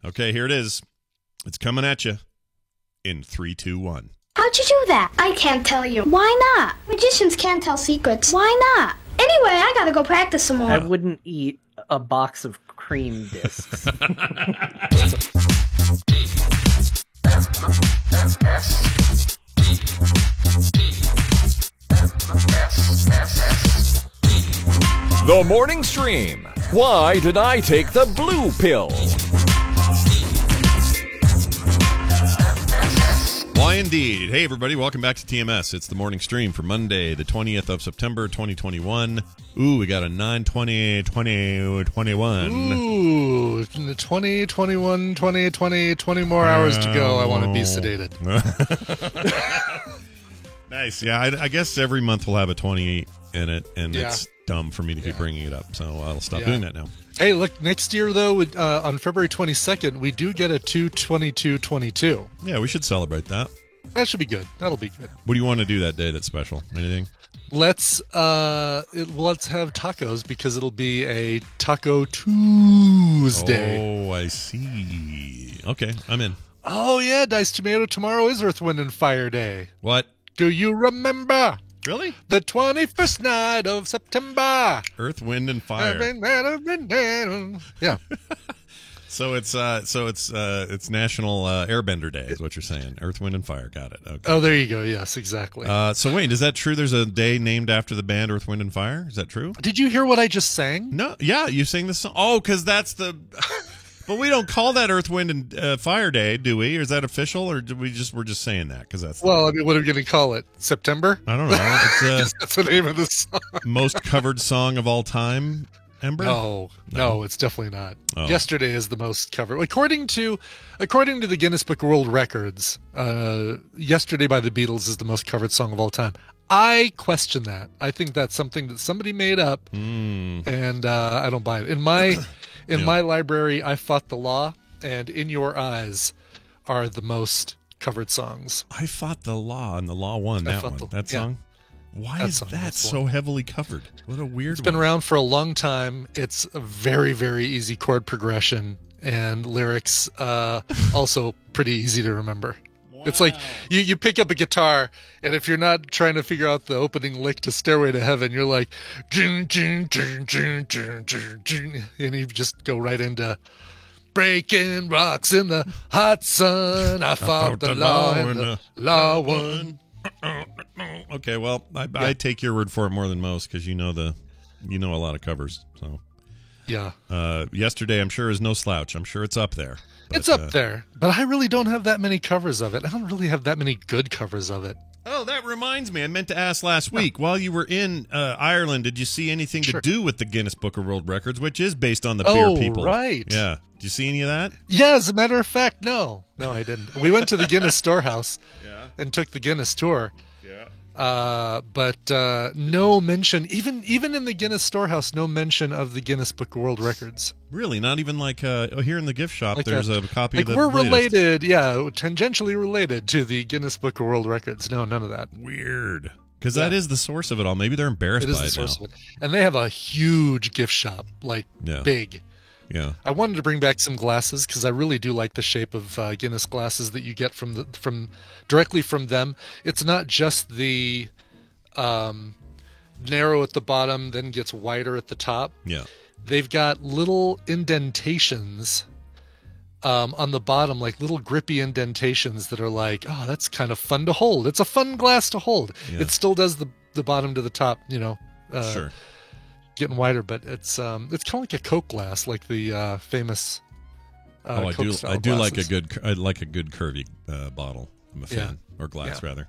Okay, here it is. It's coming at you in 3, 2, 1. How'd you do that? I can't tell you. Why not? Magicians can't tell secrets. Why not? Anyway, I gotta go practice some more. I wouldn't eat a box of cream discs. The Morning Stream. Why did I take the blue pill? Why indeed. Hey, everybody. Welcome back to TMS. It's the Morning Stream for Monday, the 20th of September, 2021. Ooh, we got a 9/20/2021. Ooh, 20, 21, 20, 20, 20 more hours to go. I want to be sedated. Nice. Yeah, I guess every month we'll have a 20 in it, and it's dumb for me to keep bringing it up, so I'll stop doing that now. Hey, look, next year, though, on February 22nd, we do get a 2/22/22. Yeah, we should celebrate that. That should be good. That'll be good. What do you want to do that day that's special? Anything? Let's have tacos because it'll be a Taco Tuesday. Oh, I see. Okay, I'm in. Oh, yeah, Diced Tomato. Tomorrow is Earth, Wind, and Fire Day. What? Do you remember? Really? The 21st night of September. Earth, Wind, and Fire. Yeah. So it's National Airbender Day, is what you're saying. Earth, Wind, and Fire. Got it. Okay. Oh, there you go. Yes, exactly. So wait, is that true? There's a day named after the band Earth, Wind, and Fire? Is that true? Did you hear what I just sang? No. Yeah, you sang this song. Oh, because that's the. But we don't call that Earth, Wind, and Fire Day, do we? Or is that official, or do we're just saying that because that's? Well, I mean, what are we going to call it? September? I don't know. It's, that's the name of the song. Most covered song of all time. Ember? No, it's definitely not. Oh. Yesterday is the most covered. According to the Guinness Book of World Records, Yesterday by the Beatles is the most covered song of all time. I question that. I think that's something that somebody made up, and I don't buy it. In my library, I Fought the Law and In Your Eyes are the most covered songs. I Fought the Law, and the Law won that one. That song? Why is that so heavily covered? What a weird It's been around for a long time. It's a very, very easy chord progression, and lyrics also pretty easy to remember. Wow. It's like you pick up a guitar, and if you're not trying to figure out the opening lick to Stairway to Heaven, you're like, and you just go right into breaking rocks in the hot sun. I fought the law and the law won. Okay, well, I take your word for it more than most because you know a lot of covers. So yeah, Yesterday I'm sure is no slouch. I'm sure it's up there. It's up there, but I really don't have that many covers of it. I don't really have that many good covers of it. Oh, that reminds me. I meant to ask last week. While you were in Ireland, did you see anything to do with the Guinness Book of World Records, which is based on the beer people? Oh, right. Yeah. Did you see any of that? Yeah, as a matter of fact, no. No, I didn't. We went to the Guinness Storehouse and took the Guinness tour. But no mention, even in the Guinness Storehouse, no mention of the Guinness Book of World Records. Really? Not even like here in the gift shop, like there's a copy of the we're latest. Related, tangentially related to the Guinness Book of World Records. No, none of that. Weird. Because that is the source of it all. Maybe they're embarrassed by it now. Of it. And they have a huge gift shop, big. Yeah. I wanted to bring back some glasses because I really do like the shape of Guinness glasses that you get directly from them. It's not just the narrow at the bottom, then gets wider at the top. Yeah. They've got little indentations on the bottom, like little grippy indentations that are like, oh, that's kind of fun to hold. It's a fun glass to hold. Yeah. It still does the bottom to the top, sure. Getting wider, but it's kind of like a Coke glass, like the famous. I do glasses. like a good curvy bottle. I'm a fan, or glass rather.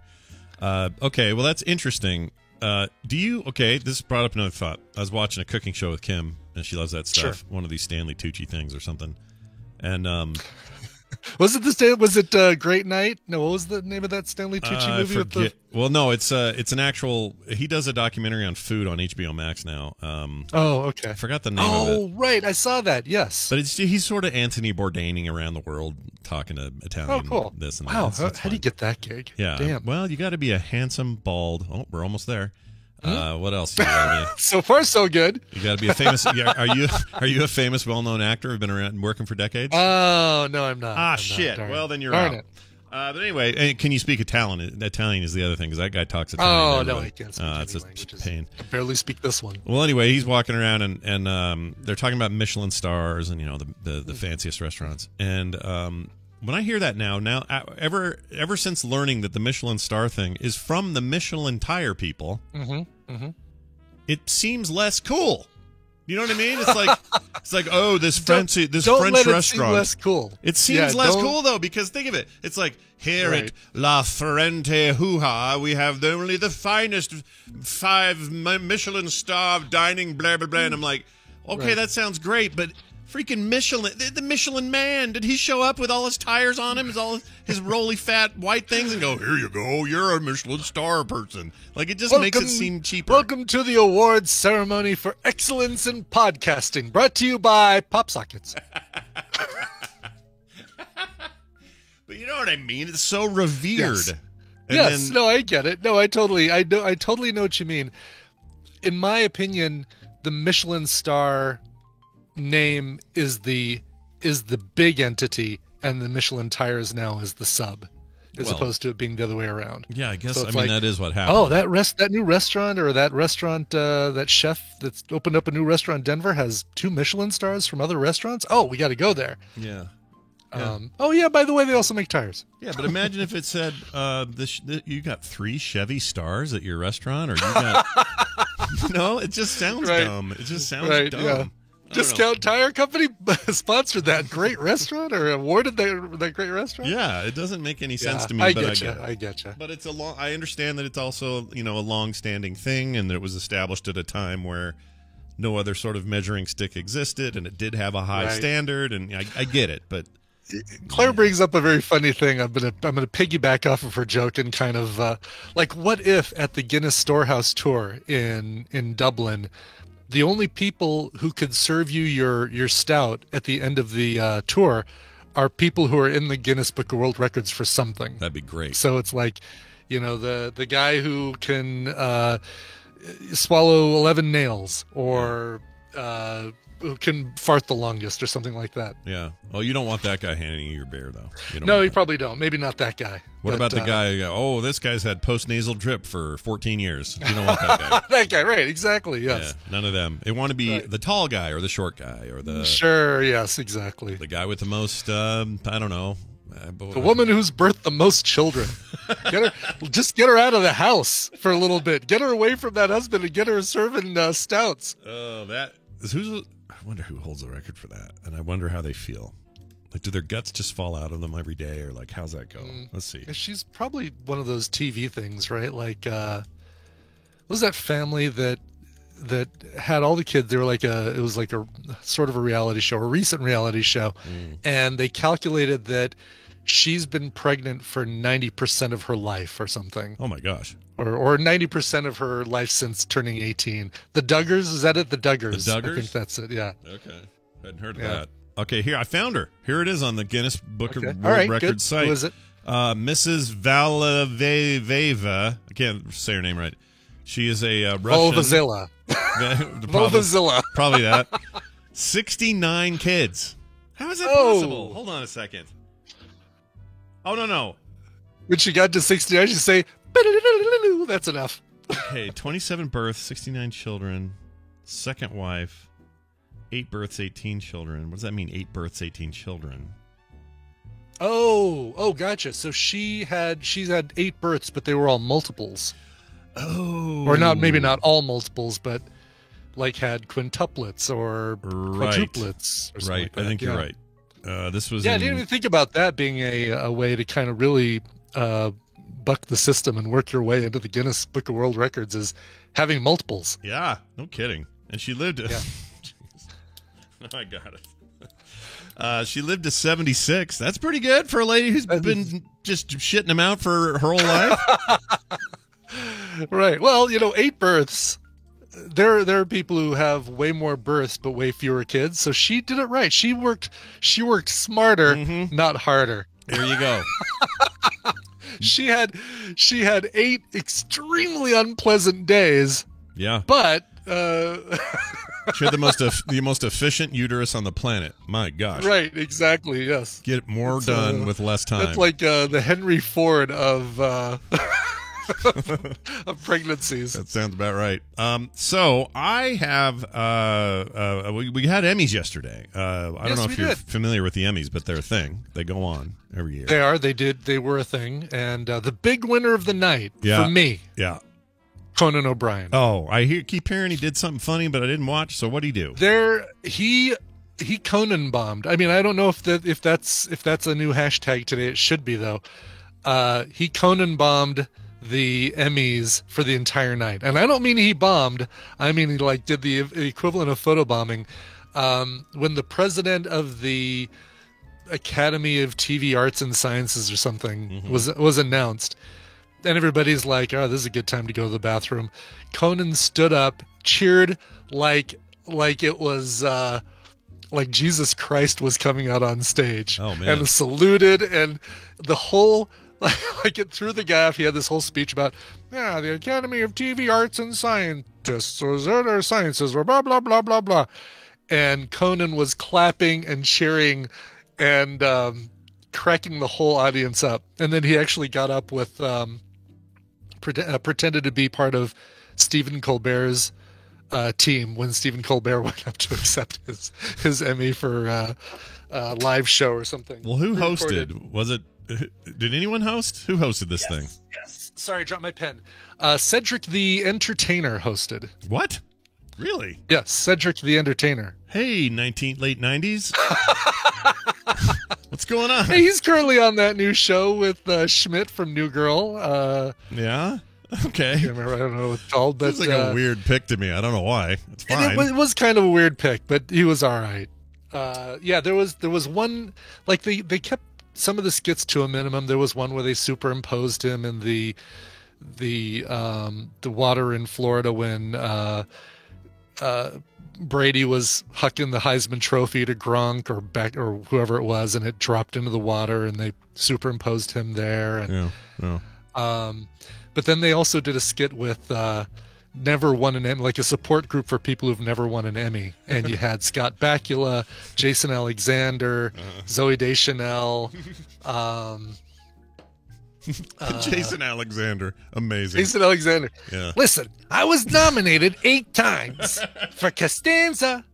Okay, well that's interesting. This brought up another thought. I was watching a cooking show with Kim, and she loves that stuff. Sure. One of these Stanley Tucci things or something, and Was it Great Night? No, what was the name of that Stanley Tucci movie? Well, no, it's an actual. He does a documentary on food on HBO Max now. Okay. I forgot the name of it. Oh, right, I saw that. Yes, but he's sort of Anthony Bourdaining around the world, talking to Italian. Oh, cool. This and wow, that. how do you get that gig? Yeah. Damn. Well, you got to be a handsome, bald. Oh, we're almost there. What else? You gotta So far, so good. be, you got to be a famous. Yeah, are you a famous, well-known actor who've been around working for decades? Oh, no, I'm not. Ah, I'm shit. Not. Well, then you're Darn out. it. But anyway, can you speak Italian? Italian is the other thing because that guy talks Italian. Oh, to no, everybody. I can't speak It's any a languages. pain. I barely speak this one. Well, anyway, he's walking around and they're talking about Michelin stars and the fanciest restaurants. And when I hear that now ever since learning that the Michelin star thing is from the Michelin tire people, it seems less cool. You know what I mean? It's like oh, this French Don't let it restaurant. seem less cool. It seems less don't- cool though because think of it. It's like here Right. at La Ferrante Hoo-Ha, we have only the finest 5 Michelin star dining, blah blah blah. And I'm like, okay, Right. that sounds great, but freaking Michelin, the Michelin man, did he show up with all his tires on him, his rolly fat white things, and go, here you go, you're a Michelin star person? Like it just makes it seem cheaper. Welcome to the awards ceremony for excellence in podcasting, brought to you by Pop Sockets. But you know what I mean? It's so revered. Yes. And Yes, then- no, I get it. No, I totally know what you mean. In my opinion, the Michelin star name is the big entity, and the Michelin tires now is the sub, as Well, opposed to it being the other way around. Yeah, I guess. So I it's mean, like, that is what happened. Oh, that new restaurant, or that restaurant, that chef that's opened up a new restaurant in Denver has 2 Michelin stars from other restaurants. Oh, we got to go there. Yeah. Oh yeah, by the way, they also make tires. Yeah, but imagine if it said you got 3 Chevy stars at your restaurant, or you got. It just sounds Right. dumb. It just sounds Right, dumb. yeah. I don't know. Discount Tire Company sponsored that great restaurant, or awarded that great restaurant. Yeah, it doesn't make any sense Yeah, to me, I but get you. it. I get you. But it's I understand that it's also a long-standing thing, and that it was established at a time where no other sort of measuring stick existed, and it did have a high Right. standard, and I get it, but. Claire brings up a very funny thing. I'm gonna piggyback off of her joke and kind of like, what if at the Guinness Storehouse tour in Dublin, the only people who could serve you your stout at the end of the tour are people who are in the Guinness Book of World Records for something. That'd be great. So it's like, the guy who can swallow 11 nails, or who can fart the longest, or something like that. Yeah. Oh, you don't want that guy handing you your beer, though. You don't No, want you that. probably don't. Maybe not that guy. What But, about the guy? Oh, this guy's had post-nasal drip for 14 years. You don't want that guy. that guy, right? Exactly. Yes. Yeah, none of them. They want to be Right. the tall guy or the short guy or the Sure. Yes. Exactly. the guy with the most. I don't know. The woman who's birthed the most children. Just get her out of the house for a little bit. Get her away from that husband and get her serving stouts. Oh, that is who's. I wonder who holds the record for that, and I wonder how they feel. Like, do their guts just fall out of them every day, or like, how's that go? Let's see. She's probably one of those TV things, right? Like, what was that family that had all the kids? They were it was like a sort of a reality show, a recent reality show, and they calculated that she's been pregnant for 90% of her life or something. Oh my gosh. Or 90% of her life since turning 18. The Duggars, is that it? The Duggars. The Duggars? I think that's it. Yeah. Okay, hadn't heard of Yeah. that. Okay, here I found her. Here it is on the Guinness Book of Okay. World All right. Records Good. site. Who is it? Mrs. Valaveva. I can't say her name right. She is a Russian. Volvazilla. Probably, Volvazilla. probably that. 69 kids. How is that Oh. possible? Hold on a second. Oh, no. When she got to 69, she'd say, that's enough. Okay, 27 births, 69 children, second wife, 8 births, 18 children. What does that mean, 8 births, 18 children? Oh, gotcha. So she's had 8 births, but they were all multiples. Oh. Or maybe not all multiples, but like had quintuplets or Right. quadruplets or something Right, like that. I think you're Yeah. right. This was Yeah, I in- didn't even think about that being a way to kind of really buck the system and work your way into the Guinness Book of World Records, is having multiples. Yeah, no kidding. And she lived. Yeah. Jeez. I got it. She lived to 76. That's pretty good for a lady who's been just shitting them out for her whole life. Right. Well, 8 births. There are people who have way more births but way fewer kids. So she did it right. She worked smarter, not harder. There you go. She had 8 extremely unpleasant days Yeah. But She had the most efficient uterus on the planet. My gosh. right, exactly, yes. Get more done with less time. That's like the Henry Ford of of pregnancies. That sounds about right. So I have we had Emmys yesterday. I don't know if you're familiar with the Emmys, but they're a thing. They go on every year. They are. They were a thing. And the big winner of the night for me, Conan O'Brien. Oh, keep hearing he did something funny, but I didn't watch. So what'd he do? He Conan bombed. I mean, I don't know if that's a new hashtag today. It should be though. He Conan bombed the Emmys for the entire night, and I don't mean he bombed. I mean he did the equivalent of photobombing. When the president of the Academy of TV Arts and Sciences or something was announced, and everybody's like, "Oh, this is a good time to go to the bathroom." Conan stood up, cheered like it was like Jesus Christ was coming out on stage, and saluted, and the whole. Like it threw the gaff. He had this whole speech about, the Academy of TV Arts and Scientists, or Sciences, or blah, blah, blah, blah, blah. And Conan was clapping and cheering and cracking the whole audience up. And then he actually got up with, pretended to be part of Stephen Colbert's team when Stephen Colbert went up to accept his Emmy for live show or something. Well, who hosted? Was it? Did anyone host? Who hosted this thing? Yes. Sorry, I dropped my pen. Cedric the Entertainer hosted. What? Really? Yes, Cedric the Entertainer. Hey, late 90s. What's going on? Hey, he's currently on that new show with Schmidt from New Girl. Yeah? Okay. I don't know what it's called. But, it's like a weird pick to me. I don't know why. It's fine. It was kind of a weird pick, but he was all right. There was one, like they kept some of the skits to a minimum. There was one where they superimposed him in the water in Florida when Brady was hucking the Heisman Trophy to Gronk or whoever it was, and it dropped into the water, and they superimposed him there. And, but then they also did a skit with never won an Emmy, like a support group for people who've never won an Emmy. And you had Scott Bakula, Jason Alexander, Zoe Deschanel. Jason Alexander. Amazing. Jason Alexander. Yeah. Listen, I was nominated 8 times for Costanza.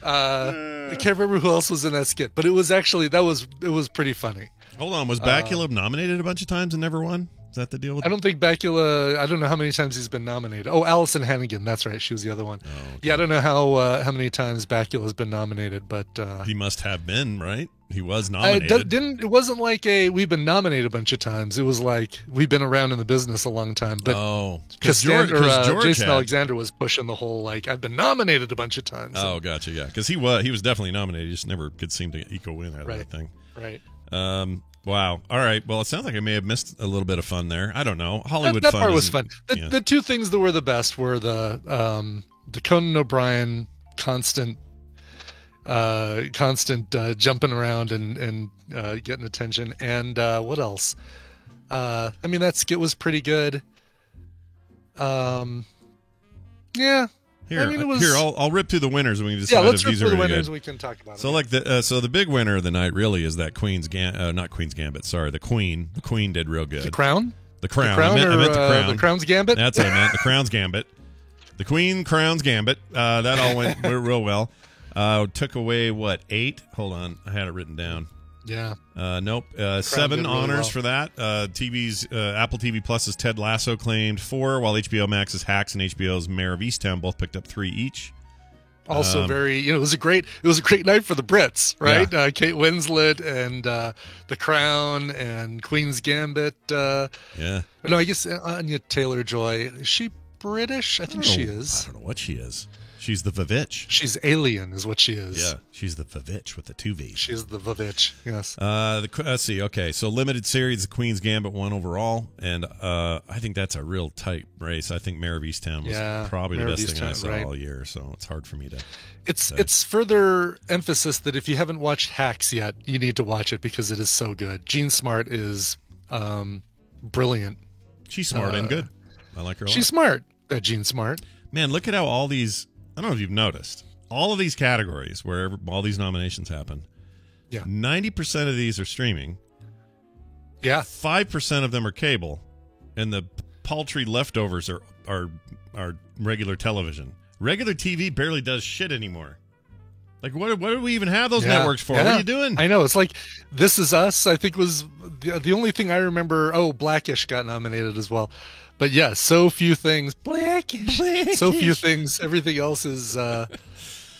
I can't remember who else was in that skit, but it was actually, it was pretty funny. Hold on. Was Bakula nominated a bunch of times and never won? Is that the deal? I don't think Bakula. I don't know how many times he's been nominated. Oh, Allison Hannigan. That's right. She was the other one. Oh, okay. Yeah, I don't know how many times Bakula's been nominated, but he must have been, right? He was nominated. It wasn't like we've been nominated a bunch of times. It was like we've been around in the business a long time. But because Jason Alexander was pushing the whole I've been nominated a bunch of times. Oh, gotcha. Yeah, because he was definitely nominated. He just never could seem to eke a win out of that thing. Right. Wow. All right. Well, it sounds like I may have missed a little bit of fun there. I don't know. Hollywood that fun. That part was fun. The two things that were the best were the Conan O'Brien constant jumping around and getting attention. And what else? I mean, that skit was pretty good. Yeah. Here, I'll rip through the winners and we can decide let's if rip these through are the really winners. good. We can talk about it. So the big winner of the night really is that not Queen's Gambit. Sorry, the Queen. The Queen did real good. The Crown. The Crown. I meant the Crown. The Crown's Gambit. That's what I meant. The Crown's Gambit. The Queen Crown's Gambit. That all went real well. Took away 8? Hold on, I had it written down. Yeah. Nope. 7 honors for that. TV's Apple TV Plus's Ted Lasso claimed 4, while HBO Max's Hacks and HBO's Mayor of Easttown both picked up 3 each. Also, it was a great night for the Brits, right? Yeah. Kate Winslet and The Crown and Queen's Gambit. No, I guess Anya Taylor-Joy. Is she British? I think she is. I don't know what she is. She's the Vavitch. She's alien, is what she is. Yeah, she's the Vavitch with the 2 V's. She's the Vavitch. Yes. Let's see. Okay, so limited series, the Queen's Gambit won overall, and I think that's a real tight race. I think Mayor of Easttown was probably the best thing I saw all year. So it's hard for me to. It's further emphasis that if you haven't watched Hacks yet, you need to watch it because it is so good. Jean Smart is brilliant. She's smart and good. I like her a lot. She's smart. That Jean Smart. Man, look at how all these, I don't know if you've noticed, all of these categories where all these nominations happen, Yeah. 90% of these are streaming. Yeah. 5% of them are cable, and the paltry leftovers are regular television. Regular TV barely does shit anymore. Like, what do we even have those networks for? Yeah. What are you doing? I know. It's like This Is Us, I think, was the only thing I remember. Oh, Blackish got nominated as well. But yeah, so few things. Blackish. So few things. Everything else is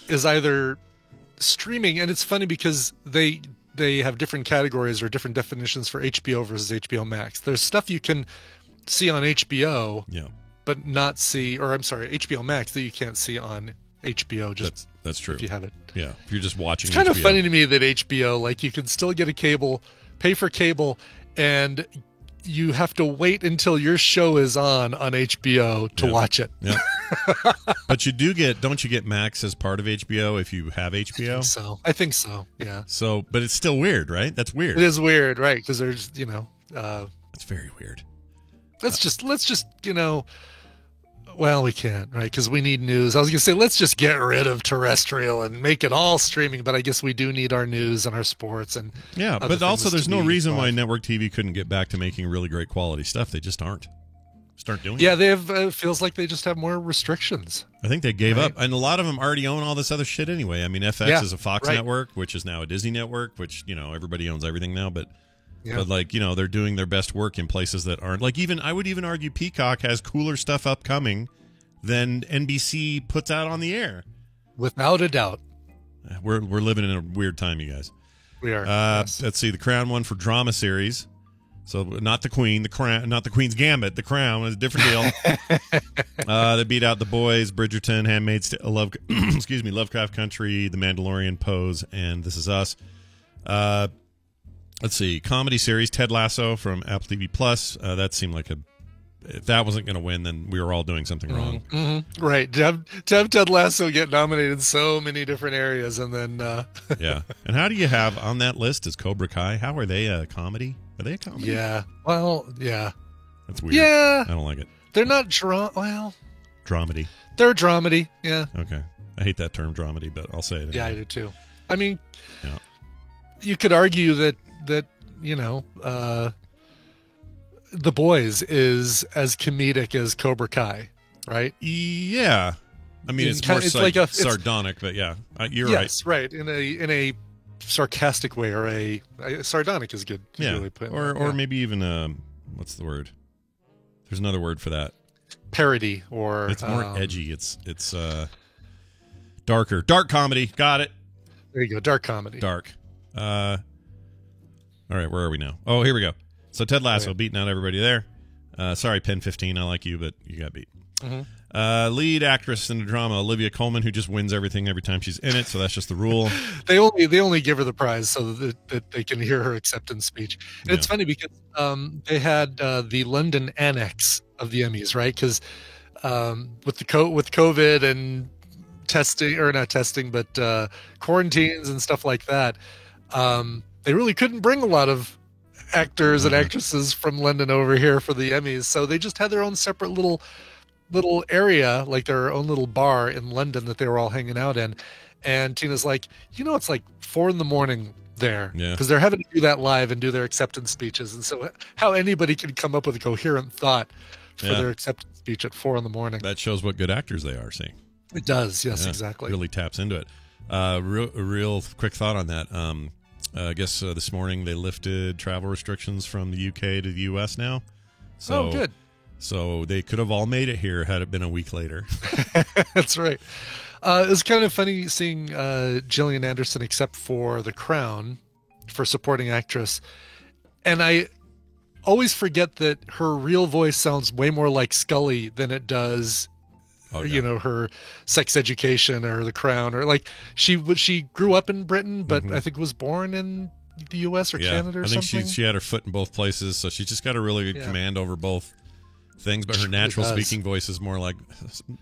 either streaming. And it's funny because they have different categories or different definitions for HBO versus HBO Max. There's stuff you can see on HBO, but not see, or I'm sorry, HBO Max that you can't see on HBO. Just that's true. If you have it. Yeah, if you're just watching It's kind HBO. of funny to me that HBO, like, you can still get a cable, pay for cable, and you have to wait until your show is on HBO to watch it. Yeah. But don't you get Max as part of HBO if you have HBO? I think so. Yeah. So, but it's still weird, right? That's weird. It is weird, right? Because there's, it's very weird. Let's just, well, we can't, right? Because we need news. I was going to say, let's just get rid of terrestrial and make it all streaming. But I guess we do need our news and our sports and but also there's no to be reason why live. network TV couldn't get back to making really great quality stuff. They just aren't. Start doing. Yeah, they have. It feels like they just have more restrictions. I think they gave up, and a lot of them already own all this other shit anyway. I mean, FX is a Fox network, which is now a Disney network, which everybody owns everything now. But like they're doing their best work in places that aren't. Like I would even argue Peacock has cooler stuff upcoming than NBC puts out on the air. Without a doubt. We're living in a weird time, you guys. We are. Let's see, the Crown won for drama series. So not the Queen, the Crown, not the Queen's Gambit. The Crown is a different deal. They beat out The Boys, Bridgerton, Handmaid's Lovecraft Country, The Mandalorian, Pose, and This Is Us. Let's see, comedy series Ted Lasso from Apple TV Plus. That seemed like if that wasn't going to win, then we were all doing something wrong. Mm-hmm. Right. To have Ted Lasso get nominated in so many different areas, and then yeah. And how do you have on that list is Cobra Kai? How are they a comedy? Are they a comedy? Yeah. Well, yeah. That's weird. Yeah. I don't like it. They're not dramedy. They're a dramedy. Yeah. Okay. I hate that term dramedy, but I'll say it anyway. Yeah, I do too. I mean, yeah. You could argue that The Boys is as comedic as Cobra Kai, right? Yeah. I mean, it's more sardonic, but yeah, you're right. Yes, right. In a sarcastic way, or a sardonic is good. Yeah. Really put or maybe even what's the word? There's another word for that. Parody, or it's more edgy. It's darker. Dark comedy. Got it. There you go. Dark comedy. Dark. All right, where are we now? Oh, here we go. So Ted Lasso beating out everybody there. Sorry, Pen 15. I like you, but you got beat. Mm-hmm. Lead actress in the drama, Olivia Colman, who just wins everything every time she's in it. So that's just the rule. They only give her the prize so that they can hear her acceptance speech. And it's funny because they had the London annex of the Emmys, right? Because with COVID and testing, or not testing, but quarantines and stuff like that, they really couldn't bring a lot of actors and actresses from London over here for the Emmys, so they just had their own separate little area, like their own little bar in London that they were all hanging out in. And Tina's like, it's like 4 a.m. there, because they're having to do that live and do their acceptance speeches. And so how anybody can come up with a coherent thought for their acceptance speech at 4 a.m. That shows what good actors they are. Seeing it does. Yes, exactly. Really taps into it. Real quick thought on that. I guess this morning they lifted travel restrictions from the UK to the US now. So, good. So they could have all made it here had it been a week later. That's right. It was kind of funny seeing Gillian Anderson accept for The Crown for supporting actress. And I always forget that her real voice sounds way more like Scully than it does her Sex Education or The Crown, or like she grew up in Britain, but I think was born in the U.S. or Canada or something. I think she had her foot in both places, so she just got a really good command over both things. But her natural speaking voice is more like,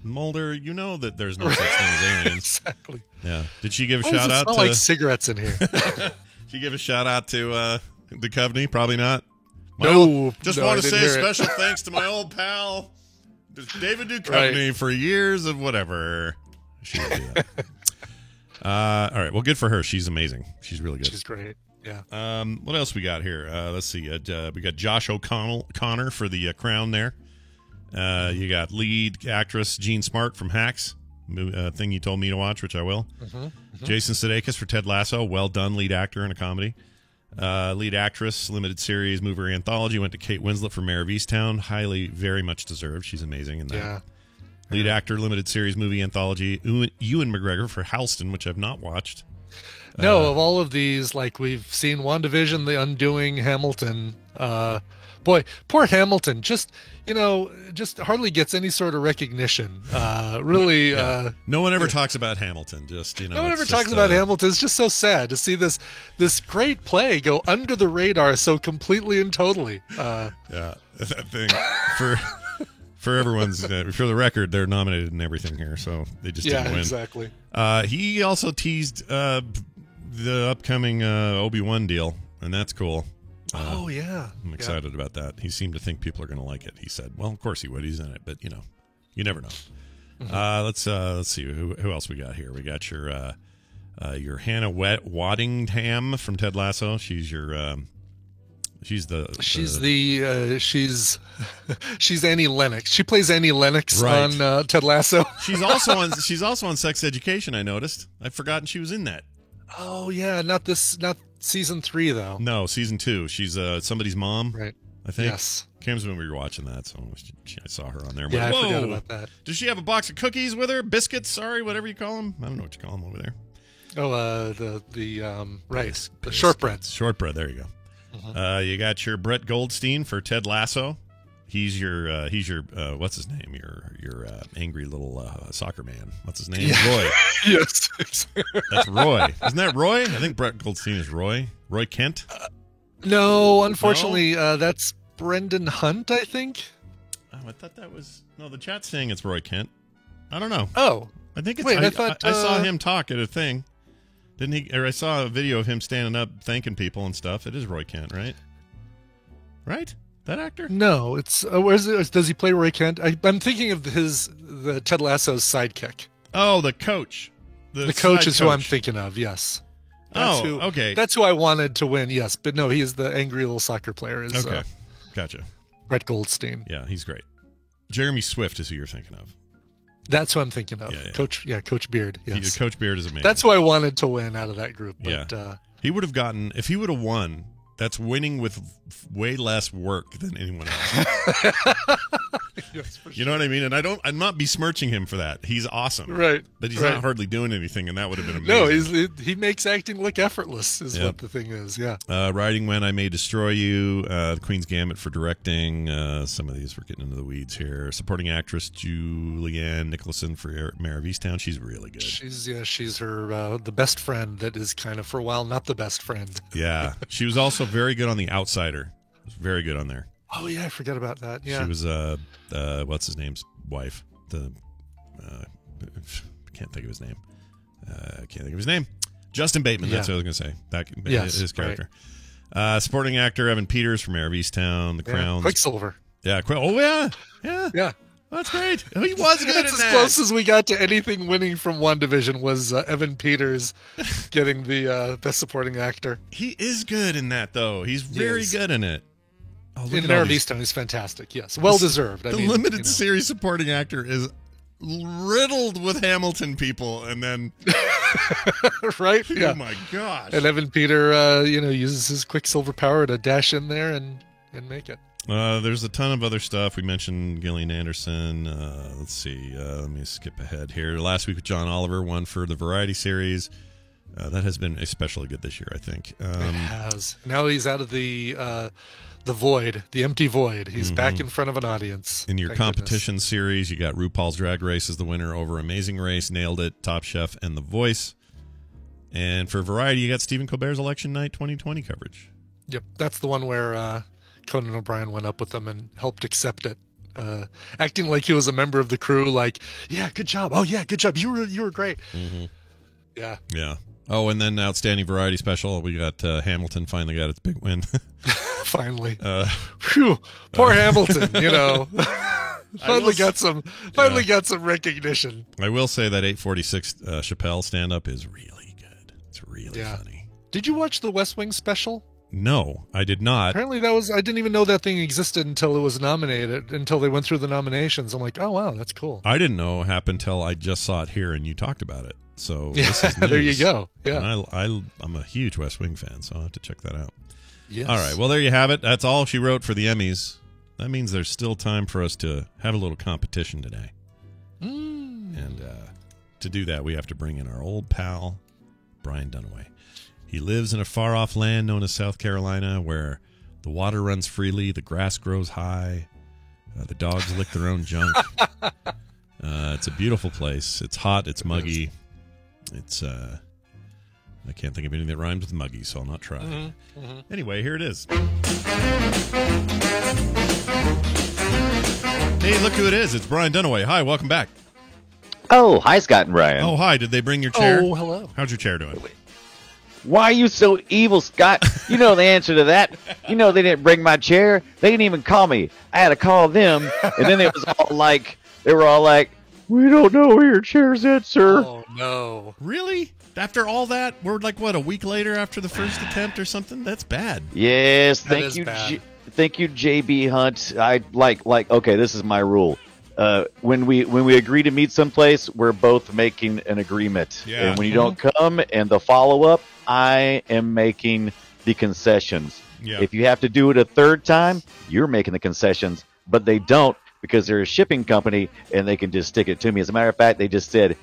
Mulder, you know that there's no such thing as aliens. Exactly. Yeah. Did she give a shout out to like cigarettes in here? She give a shout out to the company? Probably not. Just want to say a special thanks to my old pal David Duchovny for years of whatever. She would do that. All right. Well, good for her. She's amazing. She's really good. She's great. Yeah. What else we got here? Let's see. We got Josh O'Connor for the Crown there. You got lead actress Jean Smart from Hacks, thing you told me to watch, which I will. Jason Sudeikis for Ted Lasso. Well done, lead actor in a comedy. Lead actress, limited series, movie anthology, went to Kate Winslet for Mare of Easttown. Very much deserved. She's amazing in that. Yeah. Lead actor, limited series, movie anthology, Ewan McGregor for Halston, which I've not watched. No, of all of these, like we've seen WandaVision, The Undoing, Hamilton. Boy, poor Hamilton, just hardly gets any sort of recognition. Really, no one ever talks about Hamilton. No one ever talks about Hamilton. It's just so sad to see this great play go under the radar so completely and totally. Yeah, that thing for everyone's for the record, they're nominated and everything here, so they just didn't win. Exactly. He also teased the upcoming Obi-Wan deal, and that's cool. Oh yeah, I'm excited about that. He seemed to think people are going to like it. He said, "Well, of course he would. He's in it, but you never know." Let's see who else we got here. We got your Hannah Waddingham from Ted Lasso. She's Annie Lennox. She plays Annie Lennox on Ted Lasso. She's also on Sex Education. I noticed. I'd forgotten she was in that. Oh yeah, not season 3 though. No, season 2. She's somebody's mom. Right. I think. Yes. Cam's when we were watching that, so I saw her on there. Yeah, I forgot about that. Does she have a box of cookies with her? Biscuits? Sorry, whatever you call them. I don't know what you call them over there. Oh, the shortbread. Shortbread. There you go. You got your Brett Goldstein for Ted Lasso. He's your what's his name? Your angry little soccer man. What's his name? Yeah. Roy. Yes. That's Roy. Isn't that Roy? I think Brett Goldstein is Roy. Roy Kent. No, unfortunately, that's Brendan Hunt, I think. Oh, I thought that was the chat's saying it's Roy Kent. I don't know. Oh, I think it's. Wait, I thought I saw him talk at a thing. Didn't he? Or I saw a video of him standing up, thanking people and stuff. It is Roy Kent, right? Right? That actor? No, it's does he play Roy Kent? I'm thinking of the Ted Lasso's sidekick. Oh, the coach. The coach is who I'm thinking of. Yes. Okay. That's who I wanted to win. Yes, but no, he is the angry little soccer player. Okay, gotcha. Brett Goldstein. Yeah, he's great. Jeremy Swift is who you're thinking of. That's who I'm thinking of. Yeah. Coach Beard. Yes. Coach Beard is amazing. That's who I wanted to win out of that group. But, he would have gotten, if he would have won, that's winning with way less work than anyone else. Yes, for sure. You know what I mean? And I'm not besmirching him for that. He's awesome. Right. But he's not hardly doing anything, and that would have been amazing. No, he makes acting look effortless is what the thing is, yeah. Writing When I May Destroy You, The Queen's Gambit for directing. Some of these we're getting into the weeds here. Supporting actress Julianne Nicholson for Mare of Easttown. She's really good. She's her the best friend that is kind of for a while not the best friend. Yeah. She was also very good on The Outsider. Very good on there. Oh yeah, I forgot about that. Yeah. She was what's his name's wife. Can't think of his name. Justin Bateman. That's what I was going to say. His character. Right. Supporting actor Evan Peters from Mare of Easttown. The Crown. Quicksilver. Yeah. Yeah. That's great. He was good in that. As close as we got to anything winning from WandaVision was Evan Peters getting the best supporting actor. He is good in that, though. He's very good in it. In Mare of Easttown, he's fantastic. Yes, well deserved. The limited series supporting actor is riddled with Hamilton people, and then right? Oh my gosh! And Evan Peter, uses his Quicksilver power to dash in there and make it. There's a ton of other stuff. We mentioned Gillian Anderson. Let's see. Let me skip ahead here. Last week, John Oliver won for the Variety series. That has been especially good this year, I think. It has. Now he's out of the void, the empty void. He's back in front of an audience. In your competition series, you got RuPaul's Drag Race as the winner over Amazing Race, Nailed It, Top Chef, and The Voice. And for Variety, you got Stephen Colbert's Election Night 2020 coverage. Yep, that's the one where Conan O'Brien went up with them and helped accept it, acting like he was a member of the crew. Like, yeah, good job. Oh yeah, good job. You were great. Mm-hmm. Yeah. Oh, and then Outstanding Variety Special, we got Hamilton finally got its big win. Finally. Phew, poor Hamilton, Finally got some recognition. I will say that 846 Chappelle stand-up is really good. It's really funny. Did you watch the West Wing special? No, I did not. Apparently I didn't even know that thing existed until it was nominated, until they went through the nominations. I'm like, oh, wow, that's cool. I didn't know it happened until I just saw it here and you talked about it. So this is news. There you go. Yeah. And I'm a huge West Wing fan, so I'll have to check that out. Yes. All right, well, there you have it. That's all she wrote for the Emmys. That means there's still time for us to have a little competition today. And to do that, we have to bring in our old pal, Brian Dunaway. He lives in a far-off land known as South Carolina where the water runs freely, the grass grows high, the dogs lick their own junk. It's a beautiful place. It's hot. It's muggy. It's I can't think of anything that rhymes with muggy, so I'll not try. Anyway, here it is. Hey, look who it is. It's Brian Dunaway. Hi, welcome back. Oh, hi, Scott and Brian. Oh, hi. Did they bring your chair? Oh, hello. How's your chair doing? Why are you so evil, Scott? You know the answer to that. You know they didn't bring my chair. They didn't even call me. I had to call them, and then it was all like, they were all like, we don't know where your chair's at, sir. Oh, no. Really? After all that, we're like, what, a week later after the first attempt or something? That's bad. Yes, That thank is you, bad. thank you, JB Hunt. I like. Okay, this is my rule. When we agree to meet someplace, we're both making an agreement. Yeah. And when you don't come and the follow up, I am making the concessions. Yeah. If you have to do it a third time, you're making the concessions, but they don't because they're a shipping company and they can just stick it to me. As a matter of fact, they just said,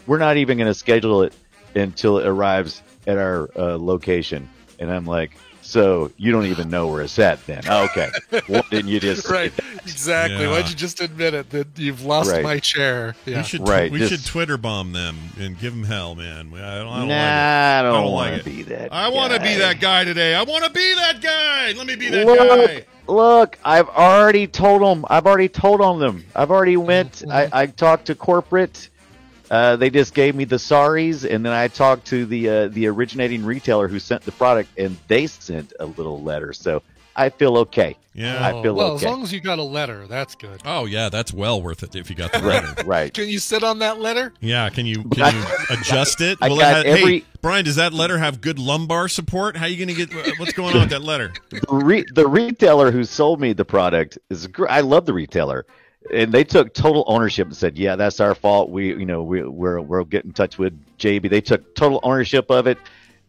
we're not even going to schedule it until it arrives at our location. And I'm like, so you don't even know where it's at then. Okay. Why didn't you just say Right, that? exactly. Yeah. Why'd you just admit it that you've lost Right. my chair? Yeah. We should Right, we just- should Twitter bomb them and give them hell, man. I don't like it. I don't like want it. to be that I want to be guy. that guy today. I want to be that guy. Let me be that Look, guy. look, I've already told them. I've already went. I talked to corporate. They just gave me the sorries, and then I talked to the originating retailer who sent the product, and they sent a little letter. So I feel okay. Yeah. I feel well, okay. as long as you got a letter, that's good. Oh yeah, that's well worth it if you got the letter. Right. Can you sit on that letter? Yeah, can you adjust it? I Will got it have, every- Hey, Brian, does that letter have good lumbar support? How are you going to get? What's going on with that letter? The retailer who sold me the product is I love the retailer, and they took total ownership and said, "Yeah, that's our fault. We'll get in touch with JB." They took total ownership of it,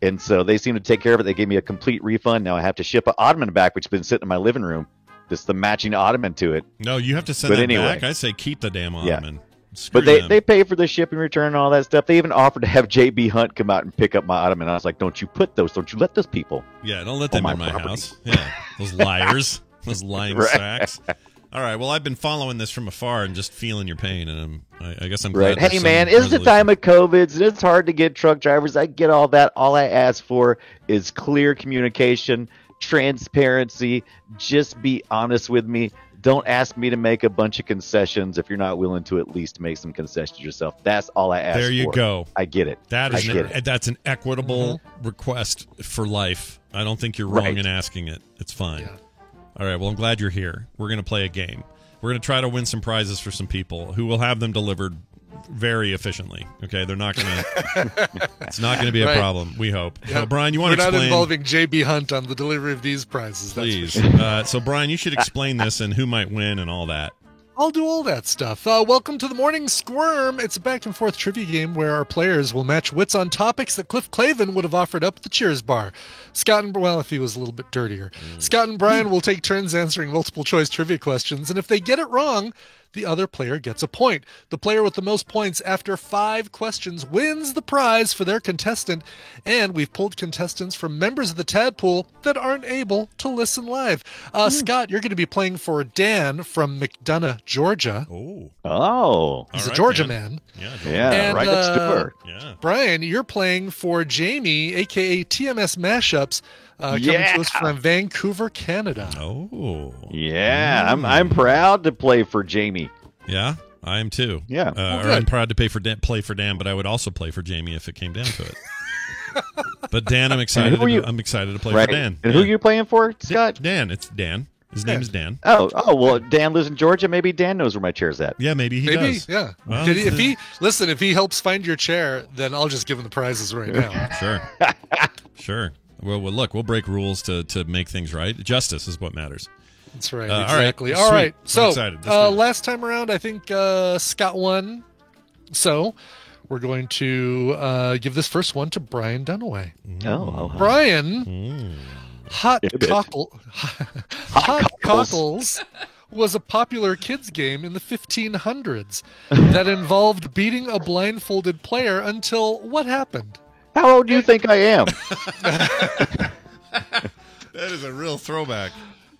and so they seem to take care of it. They gave me a complete refund. Now I have to ship an ottoman back, which has been sitting in my living room. Just the matching ottoman to it. No, you have to send But that anyway. back. I say keep the damn Yeah. ottoman. Screw But they them. pay for the shipping return and all that stuff. They even offered to have JB Hunt come out and pick up my ottoman. I was like, don't you let those people. Yeah, don't let them on in my my property. house. Yeah, those liars, those lying Right. sacks. All right, well, I've been following this from afar and just feeling your pain, and I guess I'm Right. glad. Hey, there's man, some it's the resolution. time of COVID, and it's hard to get truck drivers. I get all that. All I ask for is clear communication, transparency. Just be honest with me. Don't ask me to make a bunch of concessions if you're not willing to at least make some concessions yourself. That's all I ask for. There you go. I get it. That is I get it. that's an equitable request for life. I don't think you're wrong Right. in asking it. It's fine. Yeah. All right. Well, I'm glad you're here. We're going to play a game. We're going to try to win some prizes for some people who will have them delivered very efficiently. Okay, they're not going to. It's not going to be a Right. problem. We hope. Yeah. So, Brian, you want We're to not explain? involving JB Hunt on the delivery of these prizes. That's for Please. sure. So, Brian, you should explain this and who might win and all that. I'll do all that stuff. Welcome to the Morning Squirm. It's a back and forth trivia game where our players will match wits on topics that Cliff Clavin would have offered up at the Cheers bar. Scott and, well, if he was a little bit dirtier. Scott and Brian will take turns answering multiple choice trivia questions, and if they get it wrong, the other player gets a point. The player with the most points after 5 questions wins the prize for their contestant, and we've pulled contestants from members of the Tadpool that aren't able to listen live. Scott, you're going to be playing for Dan from McDonough, Georgia. Oh. Oh. He's All a right, Georgia Dan. man. Yeah. Yeah, And, right next door. Yeah. Brian, you're playing for Jamie, a.k.a. TMS Mashups, coming Yeah. to us from Vancouver, Canada. Oh. Yeah, I'm proud to play for Jamie. Yeah, I am too. Yeah. Or good. I'm proud to play for Dan, but I would also play for Jamie if it came down to it. But Dan, I'm excited. who are you- I'm excited to play Right. for Dan. And Yeah. who you playing for, Scott? Dan. It's Dan His name is Dan. Oh, well, Dan lives in Georgia. Maybe Dan knows where my chair's at. Yeah, maybe he Maybe, does. yeah. Well, If he helps find your chair, then I'll just give him the prizes right now. Sure. Sure. Well, look, we'll break rules to make things right. Justice is what matters. That's right. All right. Exactly. Sweet. All right. I'm So excited. Let's do this. last time around, I think Scott won. So we're going to give this first one to Brian Dunaway. Oh. Brian, Hot Damn it. Cockles was a popular kids game in the 1500s that involved beating a blindfolded player until what happened? How old do you think I am? That is a real throwback.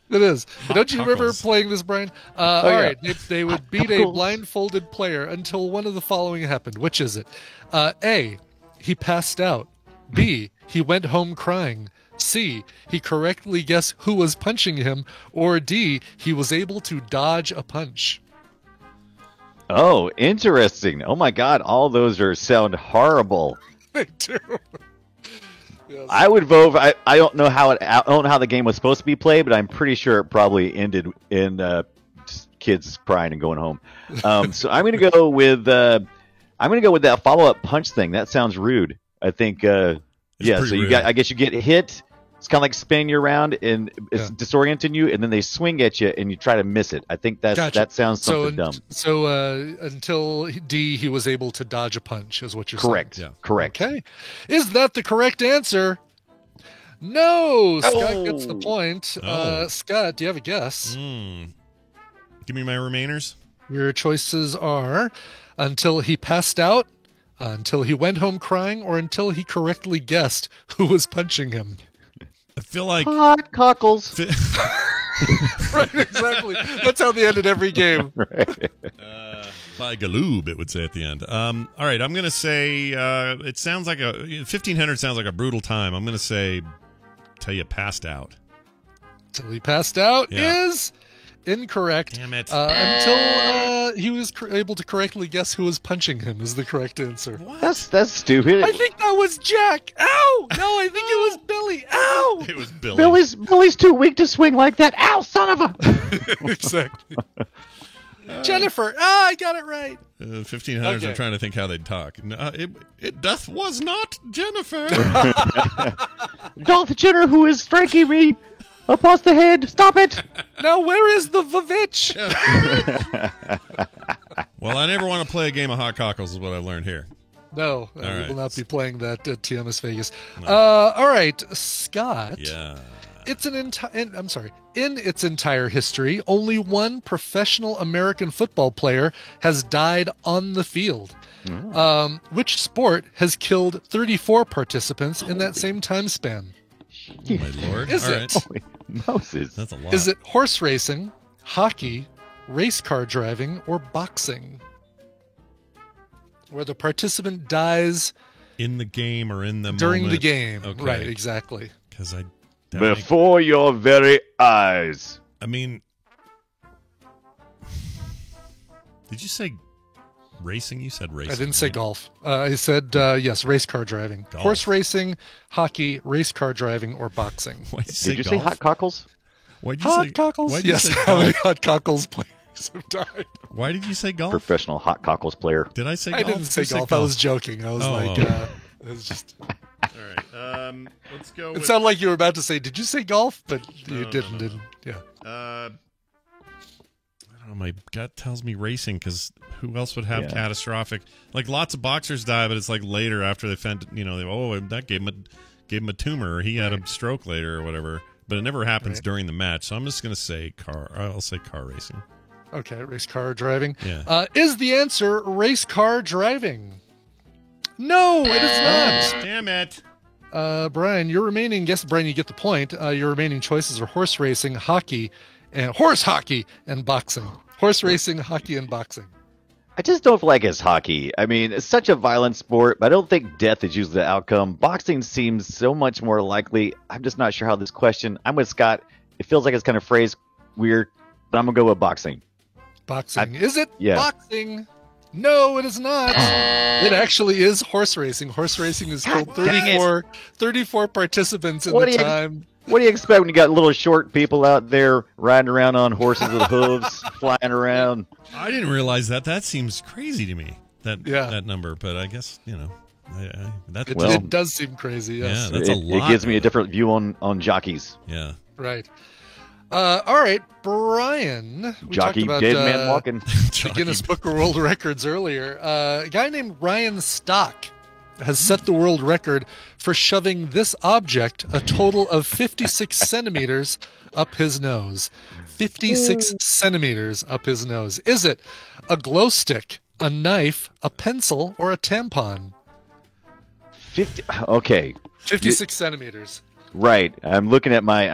It is. Don't you remember Cockles. playing this, Brian? yeah. All right. They would beat a Cockles. blindfolded player until one of the following happened. Which is it? A, he passed out. B, he went home crying. C, he correctly guessed who was punching him. Or D, he was able to dodge a punch. Oh, interesting. Oh my God, all those sound horrible. They do. Yes. I would vote. I don't know how I don't know how the game was supposed to be played, but I'm pretty sure it probably ended in just kids crying and going home. So I'm gonna go with that follow up punch thing. That sounds rude. I think yeah. pretty So rude. I guess you get hit. It's kind of like spinning you around and it's disorienting you, and then they swing at you and you try to miss it. I think Gotcha. that sounds something dumb. So until D, he was able to dodge a punch, is what you're Correct. Yeah. Correct. saying. Okay. Is that the correct answer? No. Scott Oh. gets the point. Oh. Scott, do you have a guess? Give me my remainers. Your choices are until he passed out, until he went home crying, or until he correctly guessed who was punching him. I feel like Hot cockles. Right, exactly. That's how they ended every game. by Galoob, it would say at the end. All right, I'm going to say it sounds like 1500 sounds like a brutal time. I'm going to say till you passed out. Until he passed out Yeah. is incorrect. Damn it. Until he was able to correctly guess who was punching him is the correct answer. That's stupid. I think that was Jack. Ow! No, I think it was Billy. Ow! It was Billy. Billy's too weak to swing like that. Ow, son of a! Exactly. Jennifer. I got it right. 1500s. Okay. I'm trying to think how they'd talk. No, it doth was not Jennifer. Dolph Jenner, who is striking me across the head. Stop it! Now, where is the Vavitch? Well, I never want to play a game of hot cockles, is what I've learned here. No, we right. will not be playing that at TMS Vegas. All right, Scott. Yeah. In its entire history, only one professional American football player has died on the field. Which sport has killed 34 participants in that same time span? Oh, my lord. Is All it? right. Holy Moses. That's a lot. Is it horse racing, hockey, race car driving, or boxing? Where the participant dies in the game or in the during moment? the game. Okay. Right, exactly. Because Before your very eyes. I mean, did you say racing? You said racing. I didn't say right? golf. I said, yes, race car driving. Golf. Horse racing, hockey, race car driving, or boxing. Why'd you say Did you say golf? hot cockles? Why'd you say Hot cockles? Why'd you Yes, say how many golf? hot cockles players have died? Why did you say golf? Professional hot cockles player. Did I say I golf? didn't say You said golf. I was joking. I was Oh, like, oh. it was just. All right. Let's go. It with, sounded like you were about to say, "Did you say golf?" But you No, didn't. no. Didn't. Yeah. I don't know. My gut tells me racing because who else would have Yeah. catastrophic? Like lots of boxers die, but it's like later after they found, that gave him a tumor or he had a stroke later or whatever. But it never happens Right. during the match. So I'm just gonna say car. I'll say car racing. Okay, race car driving. Yeah. Is the answer race car driving? No, it is not. Damn it. Brian, your remaining, yes, Brian, you get the point. Your remaining choices are horse racing, hockey, and horse hockey, and boxing. Horse racing, hockey, and boxing. I just don't feel like it's hockey. I mean, it's such a violent sport, but I don't think death is usually the outcome. Boxing seems so much more likely. I'm just not sure how this question. I'm with Scott. It feels like it's kind of phrased weird, but I'm gonna go with boxing. Boxing. Is it yeah. boxing? No, it is not. It actually is horse racing. Horse racing has killed God dang it. 34 participants in What the do you- time. What do you expect when you got little short people out there riding around on horses with hooves, flying around? I didn't realize that. That seems crazy to me. That number, but I guess that's It does seem crazy. Yes. Yeah, that's a lot. It gives me a different view on jockeys. Yeah. Right. All right, Brian. We Jockey, talked about, dead man walking. the Guinness Book of World Records earlier. A guy named Ryan Stock has set the world record for shoving this object a total of 56 centimeters up his nose. 56 centimeters up his nose. Is it a glow stick, a knife, a pencil, or a tampon? 50. Okay. 56 centimeters. Right. I'm looking at my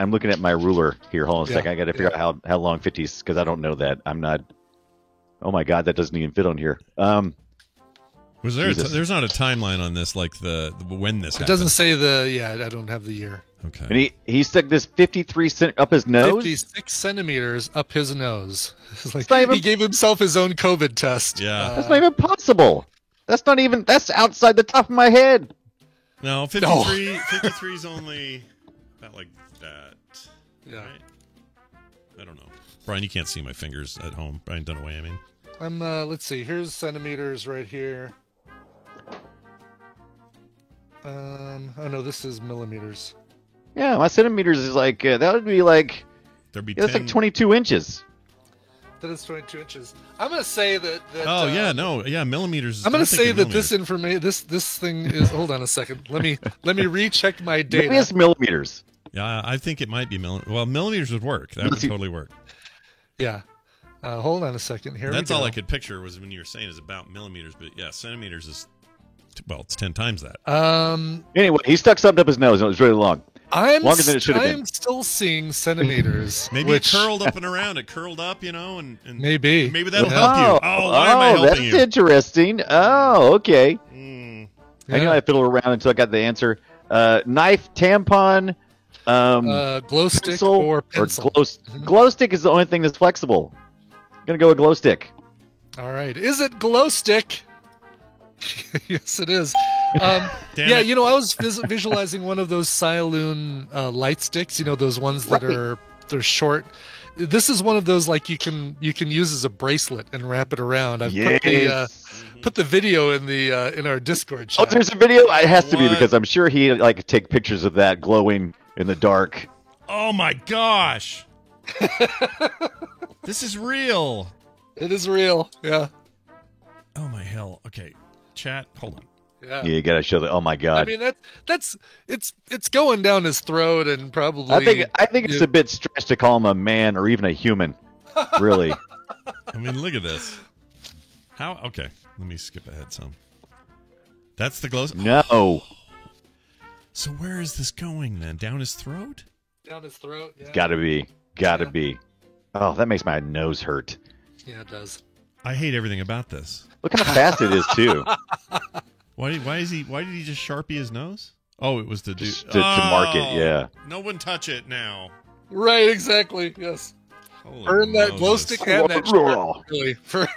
ruler here. Hold on a Yeah, second. I got to figure out how long 50 is because I don't know that. I'm not. Oh my God, that doesn't even fit on here. Was there? Jesus. There's not a timeline on this, like the when this. It happened. doesn't say the. Yeah, I don't have the year. Okay. And he stuck this 53 up his nose. 56 centimeters up his nose. It's like It's not even- he gave himself his own COVID test. Yeah. That's not even possible. That's outside the top of my head. No, 53 is only about like that. Yeah. Right? I don't know. Brian, you can't see my fingers at home. Brian Dunaway, I mean. I'm let's see. Here's centimeters right here. Oh no, this is millimeters. Yeah, my centimeters is like that would be like There'd be that's 10. like 22 inches. That is 22 inches. I'm gonna say that. Oh, yeah, no. Yeah, millimeters. I'm gonna thinking say that this millimeters. information, this thing is. Hold on a second. Let me recheck my Maybe data. it's millimeters. Yeah, I think it might be millimeters. Well, millimeters would work. That would Let's see. totally work. Yeah. Hold on a second. Here That's we go. all I could picture was when you were saying is about millimeters. But yeah, centimeters is, well, it's 10 times that. Anyway, he stuck something up his nose and it was really long. Longer than it should have been. I'm still seeing centimeters. Maybe which, it curled up and around. It curled up, and Maybe. maybe that'll help you. Oh, why am I helping that's you? interesting. Oh, okay. Mm. I knew I fiddled around until I got the answer. Knife, tampon, glow stick pencil, or pencil. glow stick is the only thing that's flexible. I'm gonna go with glow stick. All right. Is it glow stick? Yes, it is. Damn Yeah, it. I was visualizing one of those Sialoon light sticks. Those ones that they're short. This is one of those like you can use as a bracelet and wrap it around. I've put the video in our Discord Oh, chat. there's a video. It has to be What? because I'm sure he like take pictures of that glowing in the dark. Oh my gosh! This is real. It is real. Yeah. Oh my hell. Okay, chat. Hold on. Yeah. You gotta show that. Oh my I God! mean it's going down his throat and probably. I think it's a bit stretched to call him a man or even a human. Really. I mean, look at this. How? Okay, let me skip ahead some. That's the glow. No. So where is this going then? Down his throat? down his throat. Yeah. Gotta be. Oh, that makes my nose hurt. Yeah, it does. I hate everything about this. Look how fast it is too. Why did he just Sharpie his nose? Oh, it was to do Just to mark it, yeah. No one touch it now. Right, exactly. Yes. Holy Earn that glow Moses. stick and that short, really. For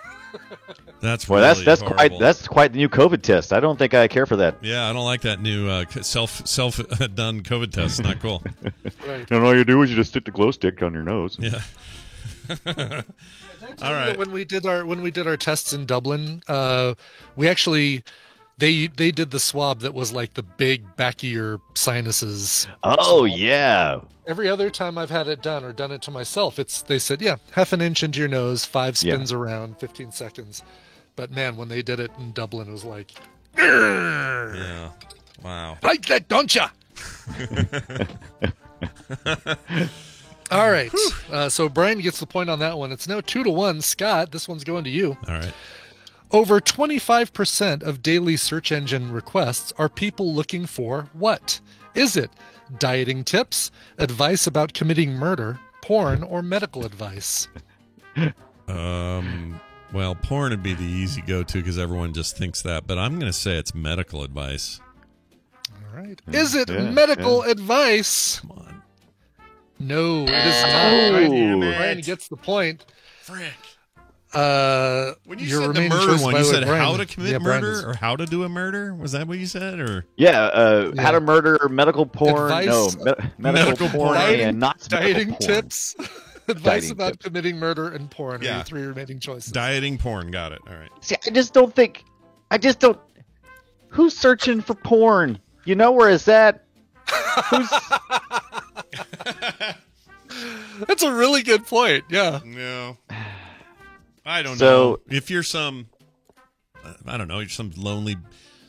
That's Well, really that's horrible. quite the new COVID test. I don't think I care for that. Yeah, I don't like that new self done COVID test. It's not cool. right. And all you do is you just stick the glow stick on your nose. Yeah. All right. When we did our tests in Dublin, we actually they did the swab that was like the big back of your sinuses. Oh swab. yeah. Every other time I've had it done or done it to myself, they said, yeah, half an inch into your nose, 5 spins around, 15 seconds. But man, when they did it in Dublin, it was like, Yeah. Wow. like that, don't ya? All right. So Brian gets the point on that one. It's now 2-1. Scott, this one's going to you. All right. Over 25% of daily search engine requests are people looking for what? Is it dieting tips, advice about committing murder, porn, or medical advice? Well, porn would be the easy go-to because everyone just thinks that, but I'm going to say it's medical advice. All right. Is it medical advice? Come on. No, it is not. Oh. Brian, Damn it. Brian gets the point. Frick. When you your said the remaining murder choice, one, by you the way, said Brian- how to commit yeah, Brian murder is- or how to do a murder? Was that what you said? Or How to murder medical porn. Advice- Medical porn Dieting- and not medical dieting porn. tips, advice Dieting about tips. committing murder and porn. Are Yeah. your 3 remaining choices? dieting porn? Got it. All right. See, I just don't. Who's searching for porn? You know where it's at? Who's That's a really good point. Yeah. No, I don't So- know. If you're some, I don't know, you're some lonely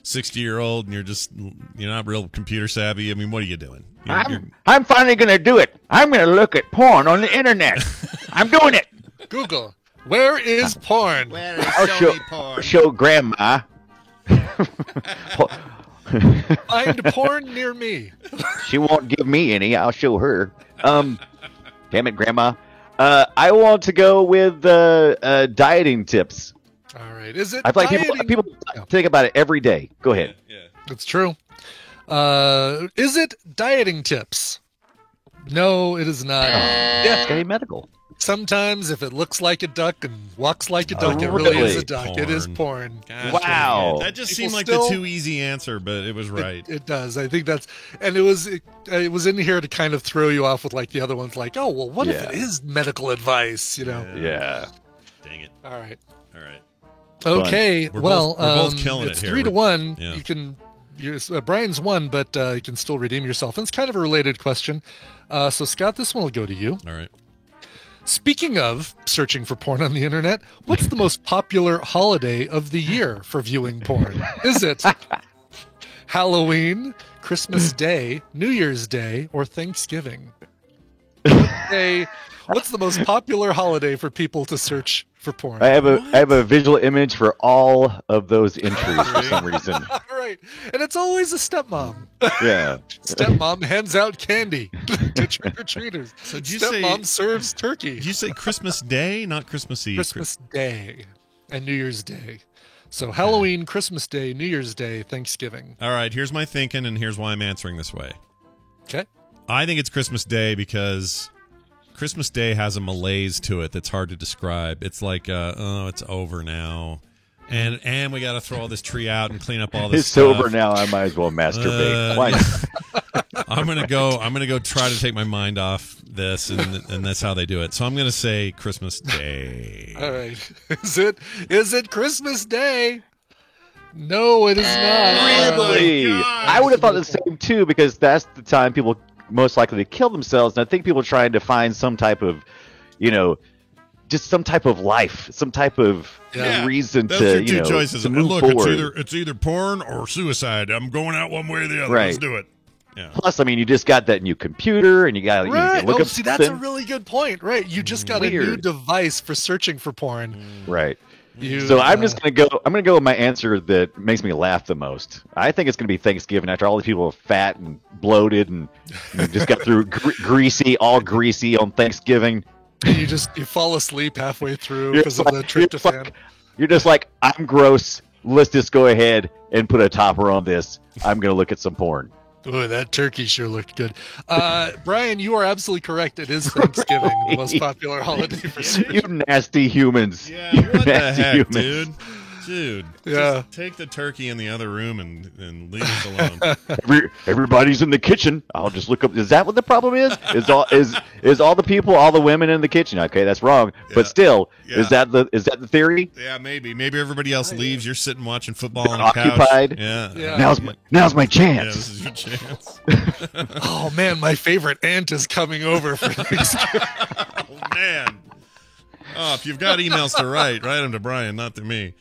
60-year-old and you're not real computer savvy. I mean, what are you doing? I'm finally gonna do it. I'm gonna look at porn on the internet. I'm doing it. Google. Where is porn? I'll show grandma. Find porn near me. She won't give me any. I'll show her. Damn it, grandma. I want to go with dieting tips. All right. Is it I feel like dieting? people think about it every day. Go ahead. Yeah. It's true. Is it dieting tips? No, it is not. It's gotta be medical. Sometimes if it looks like a duck and walks like a duck, it really is a really? duck. It is porn. Gosh, Wow. That just People seemed like still- the too easy answer, but it was right. It does. I think that's, and it was in here to kind of throw you off with like the other ones, like, oh well, what if Yeah. it is medical advice? You know. Yeah. Dang it. All right. All right. Okay. We're well, both killing it's it here. 3-1. Yeah. You can. Brian's won, but you can still redeem yourself. And it's kind of a related question. So Scott, this one will go to you. All right. Speaking of searching for porn on the internet, what's the most popular holiday of the year for viewing porn? Is it Halloween, Christmas Day, New Year's Day, or Thanksgiving? What's the most popular holiday for people to search for porn? I have a visual image for all of those entries for some reason. Right. And it's always a stepmom. Yeah. Stepmom hands out candy to trick-or-treaters. So did you say- Stepmom serves turkey. Did you say Christmas Day, not Christmas Eve? Christmas Day and New Year's Day. So Halloween, Christmas Day, New Year's Day, Thanksgiving. All right, here's my thinking, and here's why I'm answering this way. Okay. I think it's Christmas Day because Christmas Day has a malaise to it that's hard to describe. It's like, oh, it's over now. And we got to throw all this tree out and clean up all this It's stuff. over now. I might as well masturbate. Why? I'm gonna go try to take my mind off this, and that's how they do it. So I'm gonna say Christmas Day. All right. Is it Christmas Day? No, it is not. Really? I would have thought the same too, because that's the time people most likely to kill themselves. And I think people are trying to find some type of, just some type of life, some type of reason Those to, are two choices. to move Look, forward. it's either porn or suicide. I'm going out one way or the other. Right. Let's do it. Yeah. Plus, I mean, you just got that new computer, and you got you Right. can look Oh, up see, that's a something. really good point. Right. You just got a new Weird. device for searching for porn. Right. You, So I'm just gonna go. I'm gonna go with my answer that makes me laugh the most. I think it's gonna be Thanksgiving after all these people are fat and bloated and just got through greasy on Thanksgiving. you fall asleep halfway through because of the tryptophan. You're just like, I'm gross. Let's just go ahead and put a topper on this. I'm gonna look at some porn. Ooh, that turkey sure looked good. Brian, you are absolutely correct. It is Thanksgiving, the most popular holiday for searching. You nasty humans. Yeah. What the Nasty heck, humans. dude? Yeah. Just take the turkey in the other room and leave us alone. Everybody's in the kitchen. I'll just look up. Is that what the problem is? Is all the people, all the women in the kitchen? Okay, that's wrong. Yeah. But still, Yeah. is that the theory? Yeah, maybe everybody else leaves. You're sitting watching football on the couch. Occupied. Yeah. Yeah. Now's my Yeah, chance. this is your chance. Oh man, my favorite aunt is coming over for Thanksgiving. Oh man. Oh, if you've got emails to write them to Brian, not to me.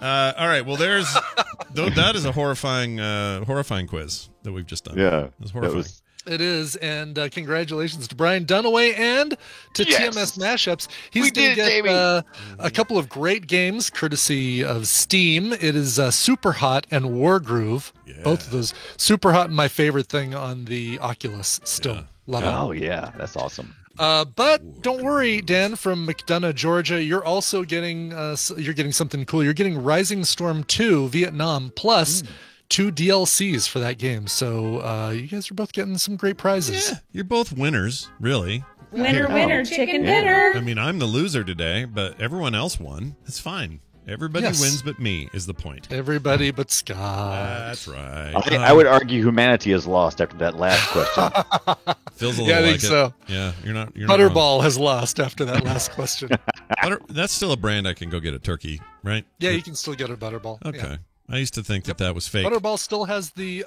All right. Well, that is a horrifying quiz that we've just done. Yeah, It was horrifying. It is, and congratulations to Brian Dunaway and to Yes. TMS Mashups. He's We going to did it, get Jamie. a couple of great games courtesy of Steam. It is Super Hot and Wargroove. Yeah. Both of those. Super Hot, my favorite thing on the Oculus still. Yeah. Love it. Oh yeah, that's awesome. But don't worry, Dan from McDonough, Georgia. You're also getting you're getting something cool. You're getting Rising Storm 2 Vietnam plus 2 DLCs for that game. So you guys are both getting some great prizes. Yeah, you're both winners, really. Winner, winner, chicken dinner. I mean, I'm the loser today, but everyone else won. It's fine. Everybody wins but me is the point. Everybody but Scott. That's right. I would argue humanity has lost after that last question. Feels a little Yeah, I like think so. it. Yeah, you're not wrong. Butterball has lost after that last question. That's still a brand I can go get a turkey, right? Yeah, you can still get a Butterball. Okay. Yeah. I used to think that was fake. Butterball still has the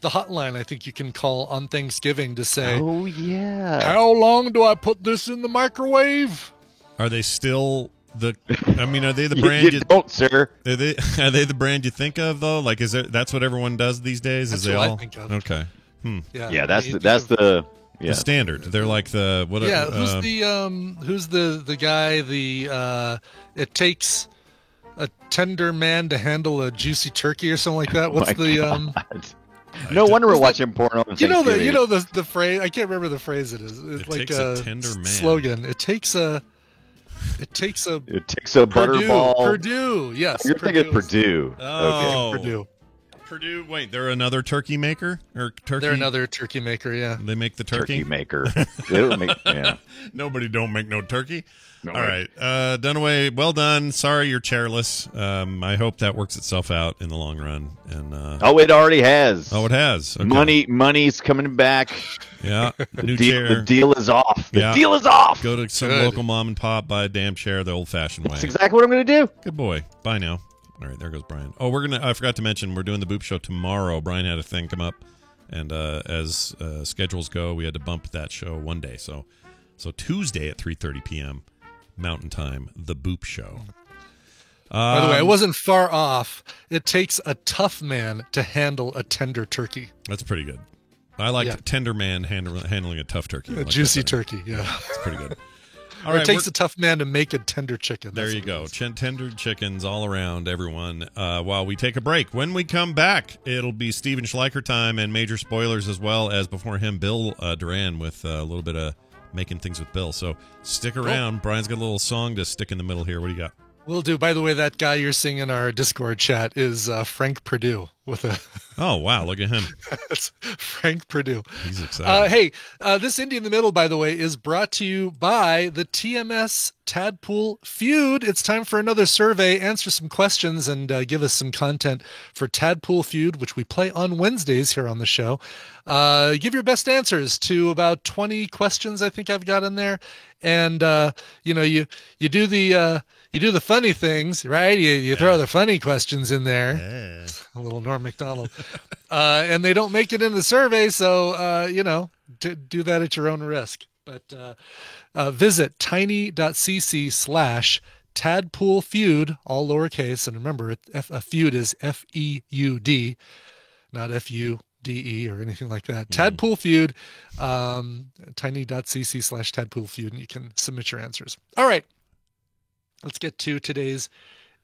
hotline I think you can call on Thanksgiving to say, Oh yeah. how long do I put this in the microwave? Are they still are they the You brand don't, sir. are they the brand you think of though? Like that's what everyone does these days? That's Is they what I all think of. Okay. Yeah, that's you the think of- yeah. The standard. They're like the what Yeah, who's the guy it takes a tender man to handle a juicy turkey or something like that. What's No wonder we're watching porn on you know Thanksgiving. the phrase, I can't remember the phrase it is. It's It like takes a tender man. slogan. It takes a It takes a Purdue. butterball. Purdue, yes. You're thinking Purdue. Oh. Purdue. Purdue. Wait, they're another turkey maker or turkey? They're another turkey maker, yeah. They make the Turkey turkey. maker. They don't make, yeah. Nobody don't make no turkey. No All way. right, Dunaway, well done. Sorry you're chairless. I hope that works itself out in the long run. And Oh, it already has. it has. Okay. Money's coming back. Yeah, new The chair. deal is off. The Yeah. deal is off. Go to some Good. local mom and pop, buy a damn chair the old-fashioned way. That's exactly what I'm going to do. Good boy. Bye now. All right, there goes Brian. Oh, I forgot to mention, we're doing the Boop Show tomorrow. Brian had a thing come up, and as schedules go, we had to bump that show one day. So Tuesday at 3:30 p.m. Mountain Time, the Boop Show. By the way, I wasn't far off. It takes a tough man to handle a tender turkey. That's pretty good. I like Yeah. tender man handling a tough turkey. I A like that juicy better. turkey, yeah. It's pretty good. All Or right, it takes we're- a tough man to make a tender chicken. There That's you what go. it is. Tender chickens all around, everyone. While we take a break. When we come back, it'll be Steven Schleicher time and major spoilers, as well as before him, Bill Duran with a little bit of Making Things with Bill. So stick around. Brian's got a little song to stick in the middle here. What do you got? Will do. By the way, that guy you're seeing in our Discord chat is Frank Purdue with a Oh, wow. Look at him. it's Frank Purdue. He's excited. Hey, this Indie in the Middle, by the way, is brought to you by the TMS Tadpool Feud. It's time for another survey. Answer some questions and give us some content for Tadpool Feud, which we play on Wednesdays here on the show. Give your best answers to about 20 questions I think I've got in there. And, you do the funny things, right? You throw the funny questions in there. A little Norm Macdonald. And they don't make it in the survey, so do that at your own risk. But visit tiny.cc/Tadpool Feud, all lowercase, and remember, a feud is FEUD, not FUDE or anything like that. Tadpool Feud, tiny.cc/Tadpool Feud, and you can submit your answers. All right, let's get to today's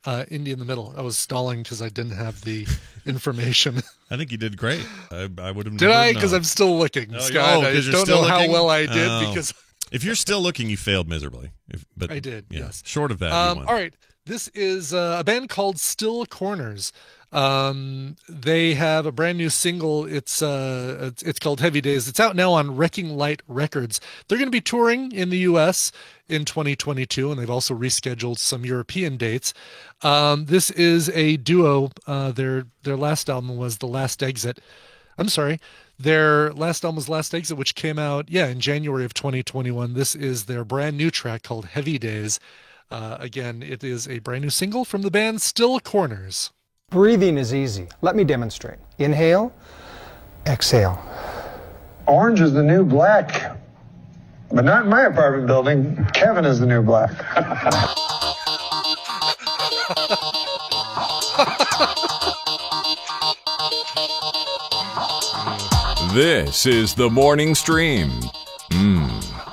Indie in the Middle. I was stalling because I didn't have the information. I think you did great. I would have. Did never I? Because known. I'm still looking, Oh, Scott. I 'cause you're don't still know how looking? well I did Oh. because If you're still looking, you failed miserably. But I did, yeah, yes. Short of that, you won. all right. This is a band called Still Corners. They have a brand new single. It's called Heavy Days. It's out now on Wrecking Light Records. They're going to be touring in the U.S. in 2022, and they've also rescheduled some European dates. This is a duo. Their last album was The Last Exit. I'm sorry. Their last album was Last Exit, which came out, in January of 2021. This is their brand new track called Heavy Days. Again, it is a brand new single from the band Still Corners. Breathing is easy. Let me demonstrate. Inhale, exhale. Orange is the new black, but not in my apartment building. Kevin is the new black. This is the morning stream.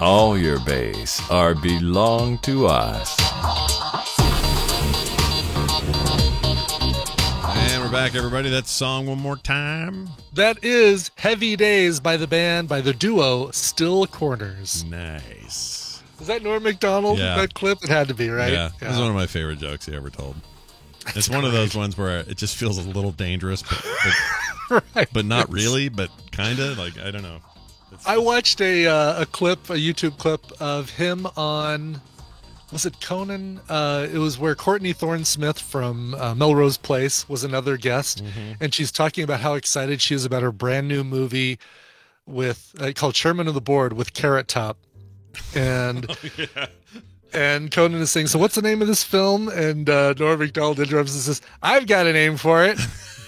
All your bass are belong to us. And we're back, everybody. That song one more time. That is Heavy Days by the duo Still Corners. Nice. Is that Norm Macdonald? Yeah. That clip? It had to be, right? Yeah, this is one of my favorite jokes he ever told. It's one of those ones where it just feels a little dangerous, but Right. but not really, but kind of. Like, I don't know. I watched a YouTube clip of him on, was it Conan? It was where Courtney Thorne Smith from Melrose Place was another guest, and she's talking about how excited she is about her brand new movie with called Chairman of the Board with Carrot Top, and and Conan is saying, "So what's the name of this film?" And Norm Macdonald interrupts and says, "I've got a name for it: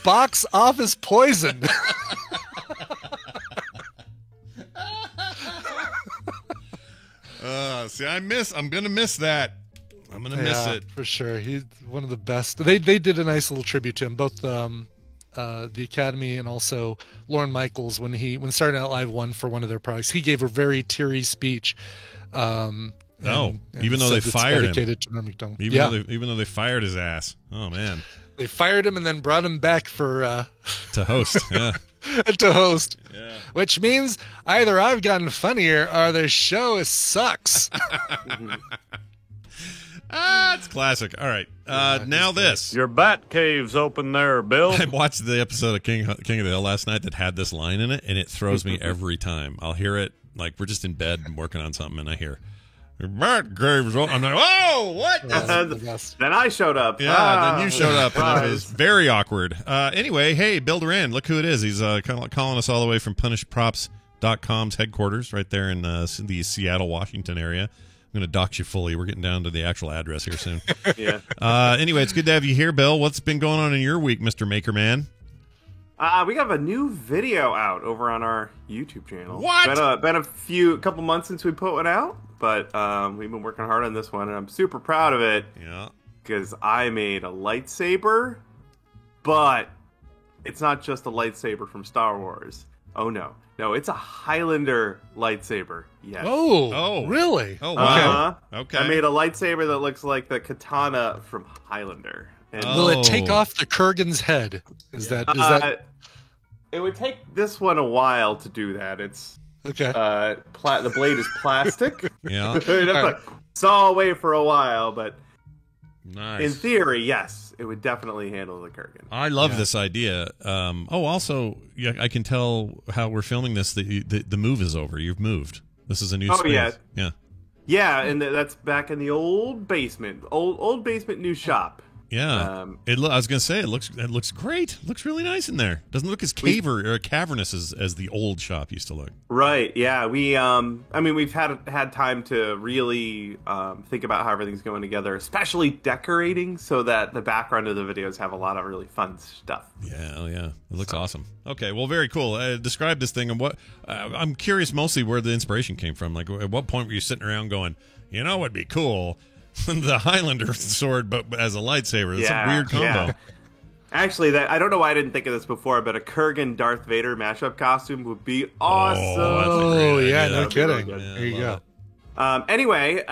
Box Office Poison." See, I'm gonna miss that. I'm gonna miss it for sure. He's one of the best. They did a nice little tribute to him, both the Academy and also Lorne Michaels when Saturday Night Live won for one of their products. He gave a very teary speech. Even though they fired him, to Norm Macdonald. Even though they fired his ass. Oh man, they fired him and then brought him back for to host. Yeah. To host, which means either I've gotten funnier or the show sucks. It's classic. All right, now this. Your bat cave's open there, Bill. I watched the episode of King of the Hill last night that had this line in it, and it throws me every time. I'll hear it, like we're just in bed and working on something, and I hear, your bat cave's open. I'm like, whoa, what? Then I showed up. Then you showed up, and it was very awkward. Anyway, hey, Bill Duran, look who it is. He's calling us all the way from punishprops.com's headquarters right there in the Seattle, Washington area. I'm going to dox you fully. We're getting down to the actual address here soon. Yeah. Anyway, it's good to have you here, Bill. What's been going on in your week, Mr. Makerman? We have a new video out over on our YouTube channel. What? Been a couple months since we put one out, but we've been working hard on this one, and I'm super proud of it. Yeah. Because I made a lightsaber, but it's not just a lightsaber from Star Wars. Oh, no. No, it's a Highlander lightsaber. Yes. Oh, really? Oh, wow. Okay. I made a lightsaber that looks like the katana from Highlander. And will it take off the Kurgan's head? Is that? It would take this one a while to do that. It's okay. The blade is plastic. Yeah. You'd have to saw away for a while, but nice. In theory, yes, it would definitely handle the Kurgan. I love this idea. Also, I can tell how we're filming this. The move is over. You've moved. This is a new space. Yeah, and that's back in the old basement. Old basement, new shop. Yeah, I was gonna say it looks great. It looks really nice in there. Doesn't look as cavernous as the old shop used to look. Right. Yeah. We've had time to really think about how everything's going together, especially decorating, so that the background of the videos have a lot of really fun stuff. Yeah. Oh yeah. It looks awesome. Okay. Well, very cool. Describe this thing and what. I'm curious mostly where the inspiration came from. Like, at what point were you sitting around going, it would be cool. The Highlander sword, but as a lightsaber. That's a weird combo. Yeah. Actually, I don't know why I didn't think of this before, but a Kurgan Darth Vader mashup costume would be awesome. Oh, yeah, no kidding. There you go. Anyway,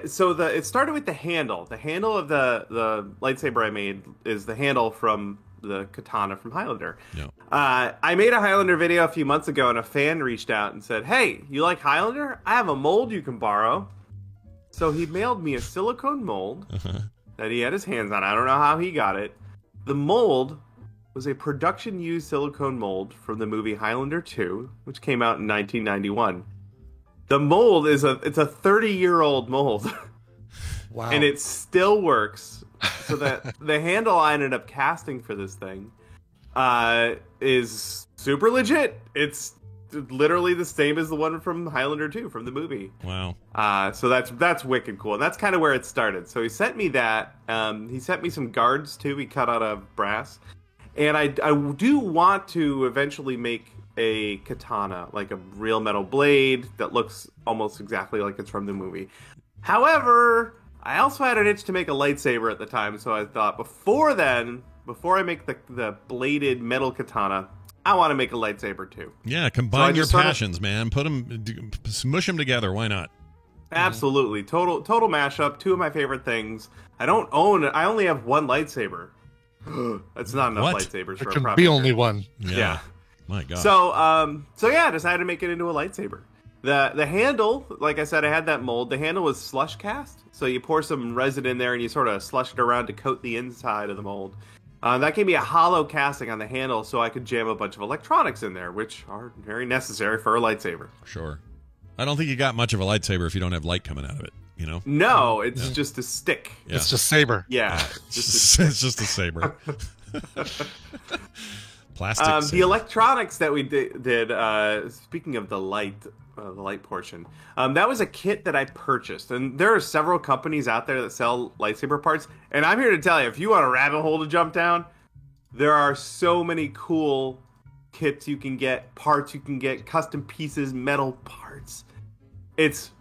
so it started with the handle. The handle of the lightsaber I made is the handle from the katana from Highlander. Yeah. I made a Highlander video a few months ago, and a fan reached out and said, "Hey, you like Highlander? I have a mold you can borrow." So he mailed me a silicone mold that he had his hands on. I don't know how he got it. The mold was a production-used silicone mold from the movie Highlander 2, which came out in 1991. The mold it's a 30-year-old mold. Wow. And it still works. So that the handle I ended up casting for this thing is super legit. It's literally the same as the one from Highlander 2 from the movie. Wow. So that's wicked cool. And that's kind of where it started. So he sent me that. He sent me some guards too. He cut out of brass. And I do want to eventually make a katana, like a real metal blade that looks almost exactly like it's from the movie. However, I also had an itch to make a lightsaber at the time. So I thought before I make the bladed metal katana, I want to make a lightsaber too. Yeah, combine your passions, man. Smush them together. Why not? Absolutely, total mashup. Two of my favorite things. I only have one lightsaber. That's not enough lightsabers for a There can be only one. Yeah. My God. So I decided to make it into a lightsaber. The handle, like I said, I had that mold. The handle was slush cast, so you pour some resin in there and you sort of slush it around to coat the inside of the mold. That gave me a hollow casting on the handle so I could jam a bunch of electronics in there, which are very necessary for a lightsaber. Sure. I don't think you got much of a lightsaber if you don't have light coming out of it, you know? No, it's just a stick. Yeah. It's just saber. Yeah. It's just a saber. Plastic saber. The electronics that we did speaking of the light portion, that was a kit that I purchased. And there are several companies out there that sell lightsaber parts. And I'm here to tell you, if you want a rabbit hole to jump down, there are so many cool kits you can get, parts you can get, custom pieces, metal parts. It's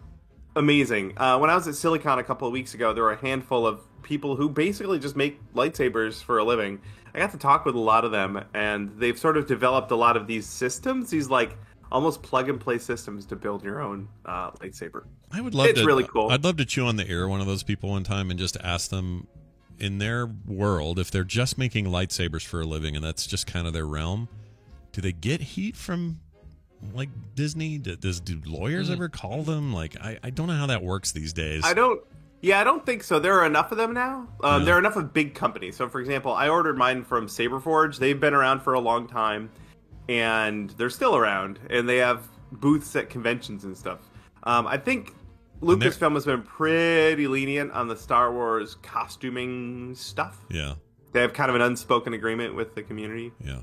amazing. When I was at Silicon a couple of weeks ago, there were a handful of people who basically just make lightsabers for a living. I got to talk with a lot of them, and they've sort of developed a lot of these systems, these like almost plug-and-play systems to build your own lightsaber. I would love it's to, really cool. I'd love to chew on the ear of one of those people one time and just ask them, in their world, if they're just making lightsabers for a living and that's just kind of their realm, do they get heat from like Disney? Do lawyers ever call them? Like, I don't know how that works these days. I don't think so. There are enough of them now. There are enough of big companies. So, for example, I ordered mine from Saberforge. They've been around for a long time, and they're still around, and they have booths at conventions and stuff. I think Lucasfilm has been pretty lenient on the Star Wars costuming stuff. Yeah. They have kind of an unspoken agreement with the community. Yeah.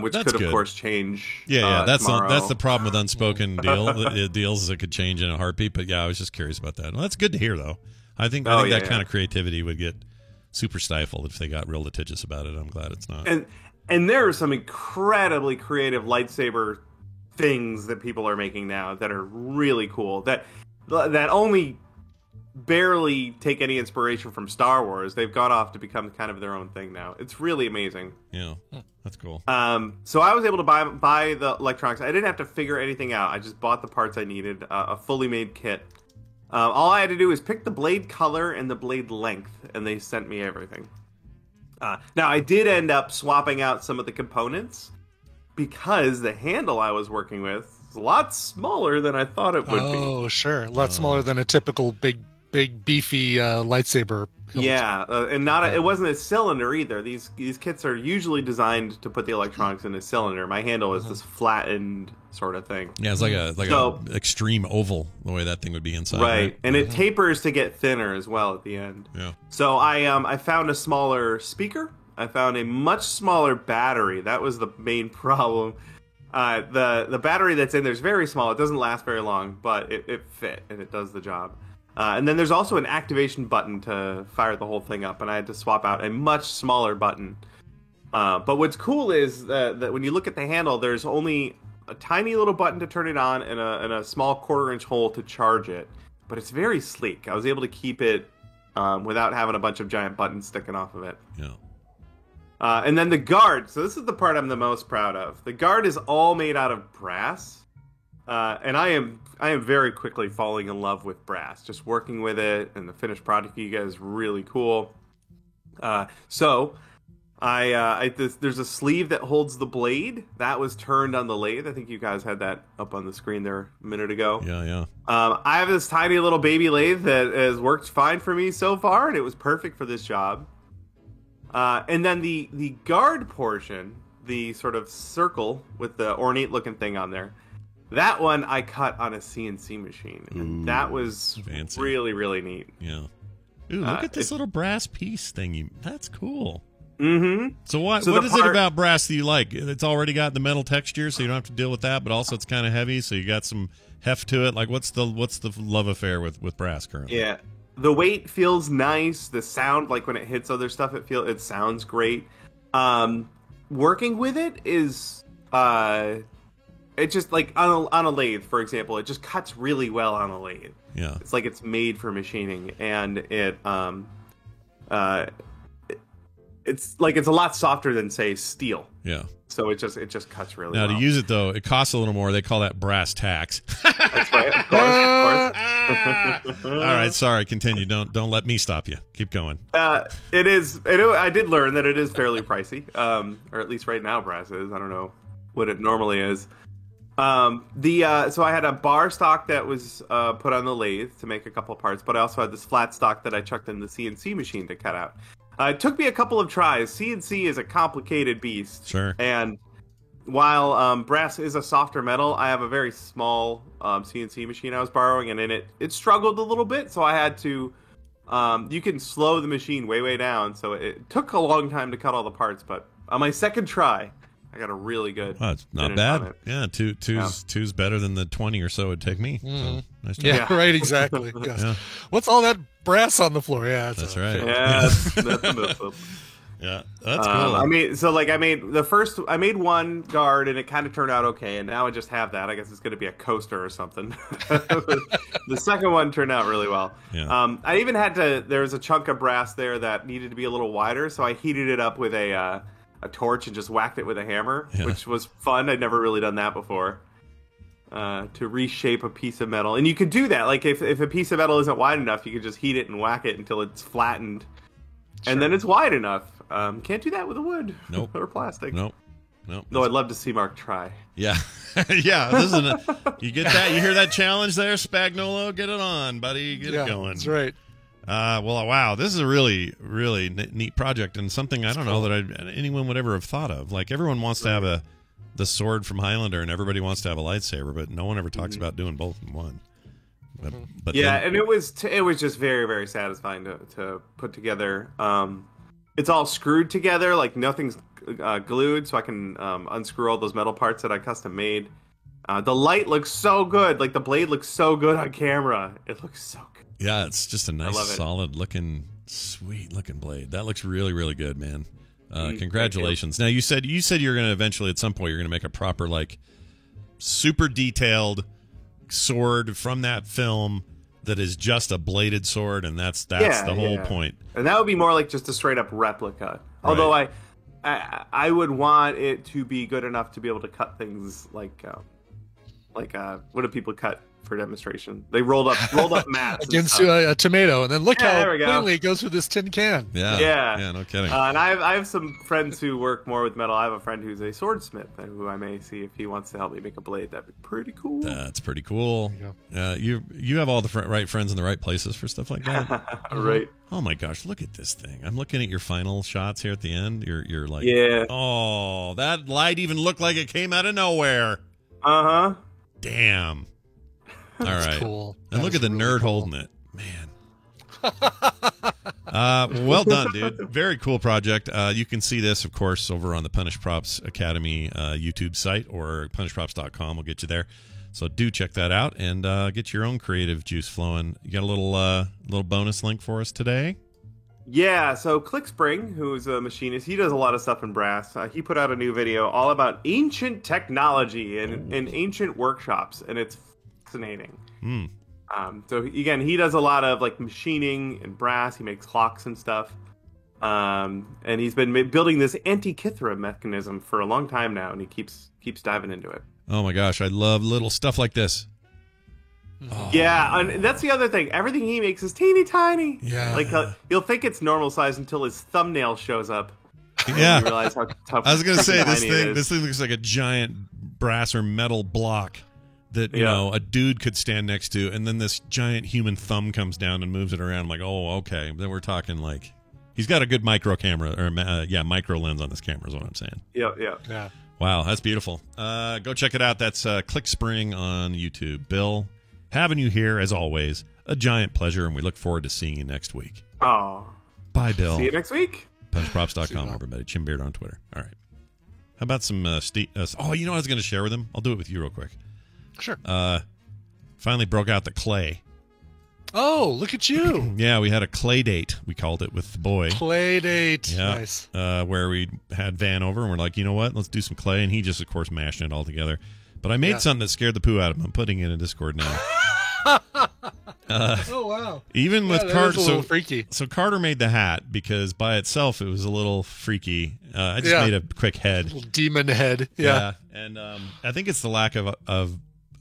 Which that's could, of good. course, change. Yeah, that's tomorrow. the problem with unspoken deals is it could change in a heartbeat. But yeah, I was just curious about that. Well, that's good to hear, though. I think that kind of creativity would get super stifled if they got real litigious about it. I'm glad it's not. And there are some incredibly creative lightsaber things that people are making now that are really cool. That only barely take any inspiration from Star Wars. They've gone off to become kind of their own thing now. It's really amazing. Yeah, that's cool. So I was able to buy the electronics. I didn't have to figure anything out. I just bought the parts I needed, a fully made kit. All I had to do was pick the blade color and the blade length, and they sent me everything. Now, I did end up swapping out some of the components because the handle I was working with is a lot smaller than I thought it would be. Oh, sure. A lot smaller than a typical big, beefy lightsaber. Hilt. Yeah, and it wasn't a cylinder either. These kits are usually designed to put the electronics in a cylinder. My handle is this flattened sort of thing. Yeah, it's like a extreme oval, the way that thing would be inside. Right, and it tapers to get thinner as well at the end. Yeah. So I found a smaller speaker. I found a much smaller battery. That was the main problem. The battery that's in there is very small. It doesn't last very long, but it fit and it does the job. And then there's also an activation button to fire the whole thing up, and I had to swap out a much smaller button. But what's cool is that when you look at the handle, there's only a tiny little button to turn it on and a small 1/4-inch hole to charge it. But it's very sleek. I was able to keep it without having a bunch of giant buttons sticking off of it. Yeah. And then the guard. So this is the part I'm the most proud of. The guard is all made out of brass. And I am very quickly falling in love with brass. Just working with it, and the finished product you guys is really cool. So there's a sleeve that holds the blade that was turned on the lathe. I think you guys had that up on the screen there a minute ago. Yeah. I have this tiny little baby lathe that has worked fine for me so far, and it was perfect for this job. And then the guard portion, the sort of circle with the ornate looking thing on there. That one I cut on a CNC machine, and that was fancy. Really, really neat. Yeah. Ooh, look at this little brass piece thing. That's cool. Mm-hmm. So what is it about brass that you like? It's already got the metal texture, so you don't have to deal with that, but also it's kind of heavy, so you got some heft to it. Like, what's the love affair with brass currently? Yeah. The weight feels nice. The sound, like when it hits other stuff, it sounds great. Working with it is... It just, like, on a lathe, for example, it just cuts really well on a lathe. Yeah. It's like it's made for machining, and it's a lot softer than, say, steel. Yeah. So it just cuts really well. Now, to use it, though, it costs a little more. They call that brass tacks. That's right, of course. All right, sorry, continue. Don't let me stop you. Keep going. I did learn that it is fairly pricey, or at least right now brass is. I don't know what it normally is. So I had a bar stock that was put on the lathe to make a couple parts, but I also had this flat stock that I chucked in the CNC machine to cut out. It took me a couple of tries. CNC is a complicated beast. Sure. And while brass is a softer metal, I have a very small CNC machine I was borrowing, and in it struggled a little bit, so I had to... you can slow the machine way down, so it took a long time to cut all the parts, but on my second try, I got a really good. Oh, it's not bad. Yeah, two's better than the 20 or so it'd take me. So, nice try. Yeah, right, exactly. Yes. Yeah. What's all that brass on the floor? Yeah, that's right. Yeah, that's yeah, that's cool. I made one guard, and it kind of turned out okay, and now I just have that. I guess it's going to be a coaster or something. The second one turned out really well. Yeah. I even had to. There was a chunk of brass there that needed to be a little wider, so I heated it up with a torch and just whacked it with a hammer, which was fun. I'd never really done that before. To reshape a piece of metal, and you could do that. Like if a piece of metal isn't wide enough, you could just heat it and whack it until it's flattened, and then it's wide enough. Can't do that with a wood. Nope. Or plastic. Nope. No, I'd love to see Mark try. Yeah. Yeah. Listen, you get that? You hear that challenge there, Spagnolo? Get it on, buddy. Get it going. That's right. Well, wow. This is a really, really neat project, and something I don't know that anyone would ever have thought of. Like, everyone wants to have the sword from Highlander, and everybody wants to have a lightsaber, but no one ever talks about doing both in one. But yeah, and it was just very, very satisfying to put together. It's all screwed together, like nothing's glued, so I can unscrew all those metal parts that I custom made. The light looks so good, like the blade looks so good on camera. It looks so good. Yeah, it's just a nice, solid looking, sweet looking blade. That looks really, really good, man. Congratulations. Now you said you're going to eventually at some point you're going to make a proper, like, super detailed sword from that film that is just a bladed sword, and that's the whole point. And that would be more like just a straight up replica. Right. Although I would want it to be good enough to be able to cut things like what do people cut for demonstration? They rolled up mats against a tomato, and then look how cleanly cleanly it goes through this tin can. Yeah, no kidding. And I have some friends who work more with metal. I have a friend who's a swordsmith, and who I may see if he wants to help me make a blade. That'd be pretty cool. That's pretty cool. You have all the right friends in the right places for stuff like that. Right. Oh my gosh, look at this thing. I'm looking at your final shots here at the end. You're like, oh, that light even looked like it came out of nowhere. Uh-huh. Damn. All right. Cool. And look at the nerd holding it. Man. Well done, dude. Very cool project. You can see this, of course, over on the Punish Props Academy YouTube site, or punishprops.com will get you there. So do check that out and get your own creative juice flowing. You got a little bonus link for us today? Yeah, so ClickSpring, who's a machinist, he does a lot of stuff in brass. He put out a new video all about ancient technology and ancient workshops, and it's fascinating. So again, he does a lot of like machining and brass. He makes clocks and stuff, and he's been building this Antikythera mechanism for a long time now, and he keeps diving into it. Oh my gosh, I love little stuff like this. Oh. Yeah, and that's the other thing. Everything he makes is teeny tiny. Yeah, like you'll think it's normal size until his thumbnail shows up. Yeah, you realize how tough. I was gonna say this thing looks like a giant brass or metal block that you know a dude could stand next to, and then this giant human thumb comes down and moves it around. I'm like, oh, okay. Then we're talking like he's got a good micro camera or micro lens on this camera is what I'm saying. Yeah. Wow, that's beautiful. Go check it out. That's ClickSpring on YouTube. Bill, having you here as always, a giant pleasure, and we look forward to seeing you next week. Oh, bye, Bill. See you next week. Punishprops.com, everybody. Chimbeard on Twitter. All right. How about some you know what I was going to share with him? I'll do it with you real quick. Sure. Finally broke out the clay. Oh, look at you. Yeah, we had a clay date, we called it, with the boy. Play date. Yeah. Nice. Where we had Van over, and we're like, you know what? Let's do some clay. And he just, of course, mashed it all together. But I made something that scared the poo out of him. I'm putting it in Discord now. Oh, wow. Even with Carter. A little freaky. So Carter made the hat because by itself it was a little freaky. I just made a quick head. A little demon head. Yeah. And I think it's the lack of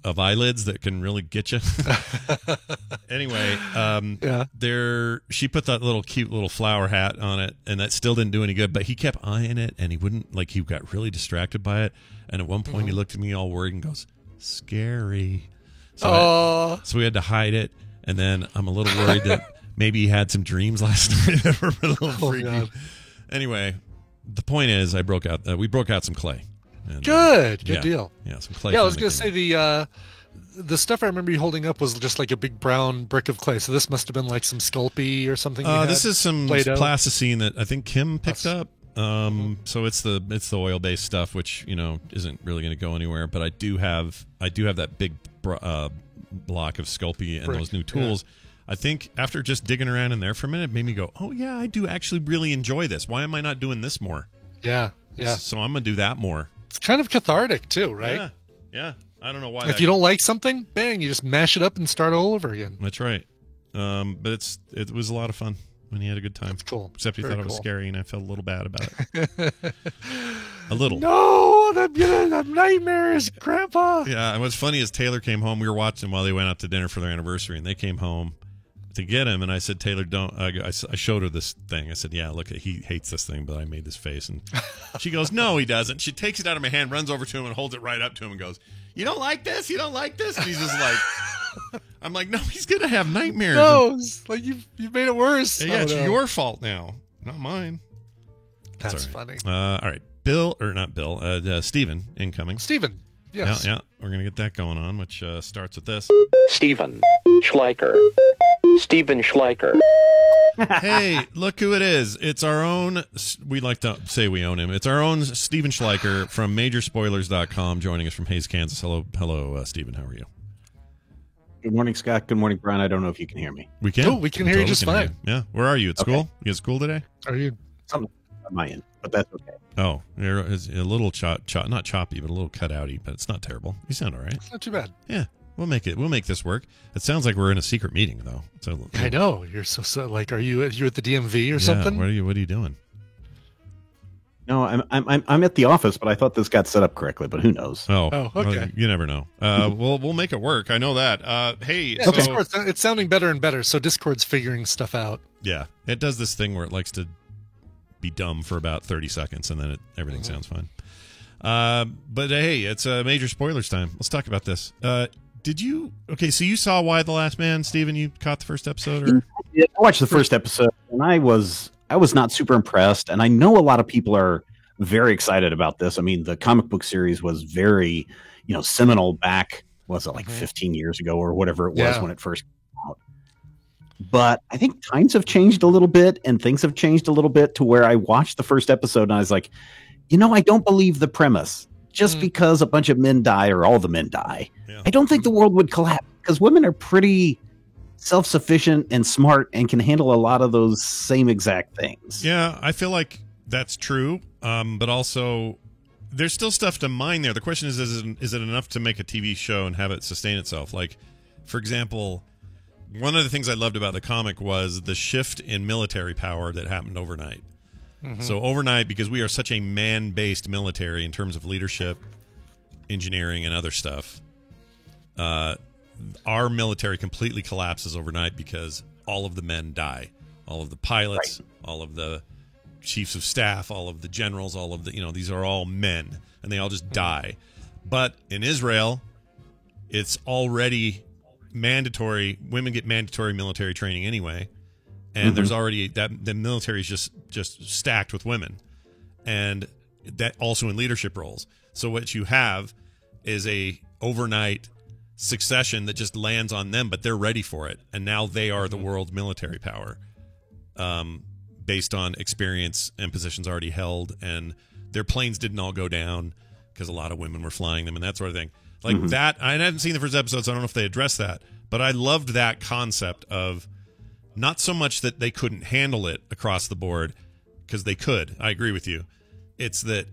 eyelids that can really get you. Anyway, she put that little cute little flower hat on it, and that still didn't do any good, but he kept eyeing it, and he wouldn't, like, he got really distracted by it, and at one point he looked at me all worried and goes, scary. So we had to hide it, and then I'm a little worried that maybe he had some dreams last night that were a little freaky. God. Anyway, the point is, we broke out some clay. And, Good yeah, deal. Yeah, some clay. Yeah, I was going to say the stuff I remember you holding up was just like a big brown brick of clay. So this must have been like some Sculpey or something. This is some plasticine that I think Kim picked up. So it's the oil based stuff, which isn't really going to go anywhere. But I do have that big block of Sculpey and those new tools. Yeah. I think after just digging around in there for a minute, it made me go, oh yeah, I do actually really enjoy this. Why am I not doing this more? Yeah, yeah. So I'm gonna do that more. It's kind of cathartic too, right? Yeah. I don't know why. If you don't like something, bang, you just mash it up and start all over again. That's right. But it was a lot of fun when he had a good time. That's cool. Except he thought it was scary, and I felt a little bad about it. A little. No, I'm gonna have nightmares, Grandpa. Yeah, and what's funny is Taylor came home. We were watching while they went out to dinner for their anniversary, and they came home to get him, and I said, Taylor, don't. I showed her this thing. I said, yeah, look, he hates this thing, but I made this face, and she goes, no, he doesn't. She takes it out of my hand, runs over to him, and holds it right up to him, and goes, you don't like this? You don't like this? And he's just like, I'm like, no, he's gonna have nightmares. No, it's like you made it worse. Yeah, it's your fault now, not mine. That's funny. All right, Steven incoming. Steven. Yes. Yeah, we're going to get that going on, which starts with this. Steven Schleicher. Steven Schleicher. Hey, look who it is. It's our own, we like to say we own him. It's our own Steven Schleicher from Majorspoilers.com joining us from Hayes, Kansas. Hello, Steven. How are you? Good morning, Scott. Good morning, Brian. I don't know if you can hear me. We can. Oh, we can hear you just fine. Yeah. Where are you? At school? You at school today? Are you? Something on my end, but that's okay. Oh, you're a little not choppy, but a little cutouty, but it's not terrible. You sound all right. It's not too bad. Yeah, we'll make this work. It sounds like we're in a secret meeting, though. I know. You're so like, are you at the DMV or something? What are you doing? No, I'm at the office, but I thought this got set up correctly, but who knows? Oh, okay. Well, you never know. We'll make it work. I know that. Hey, yeah, so, it's sounding better and better. So Discord's figuring stuff out. Yeah, it does this thing where it likes to be dumb for about 30 seconds, and then everything sounds fine. But hey, it's major spoilers time. Let's talk about this. Did you? Okay, so you saw Y: The Last Man, Steven? You caught the first episode, or? Yeah, I watched the first episode, and I was not super impressed. And I know a lot of people are very excited about this. I mean, the comic book series was very, seminal back. Was it like 15 years ago or whatever it was when it first came out? But I think times have changed a little bit, and things have changed a little bit to where I watched the first episode and I was like, I don't believe the premise. Just because a bunch of men die or all the men die, I don't think the world would collapse, because women are pretty self-sufficient and smart and can handle a lot of those same exact things. Yeah, I feel like that's true. But also, there's still stuff to mine there. The question is it enough to make a TV show and have it sustain itself? Like, for example, one of the things I loved about the comic was the shift in military power that happened overnight. Mm-hmm. So overnight, because we are such a man-based military in terms of leadership, engineering, and other stuff, our military completely collapses overnight because all of the men die. All of the pilots, all of the chiefs of staff, all of the generals, all of the, these are all men, and they all just die. But in Israel, it's already mandatory. Women get mandatory military training anyway. And there's already the military is just stacked with women, and that also in leadership roles. So what you have is a overnight succession that just lands on them, but they're ready for it, and now they are the world's military power, based on experience and positions already held, and their planes didn't all go down because a lot of women were flying them and that sort of thing. Like that, I hadn't seen the first episode, so I don't know if they addressed that, but I loved that concept of. Not so much that they couldn't handle it across the board, because they could. I agree with you. It's that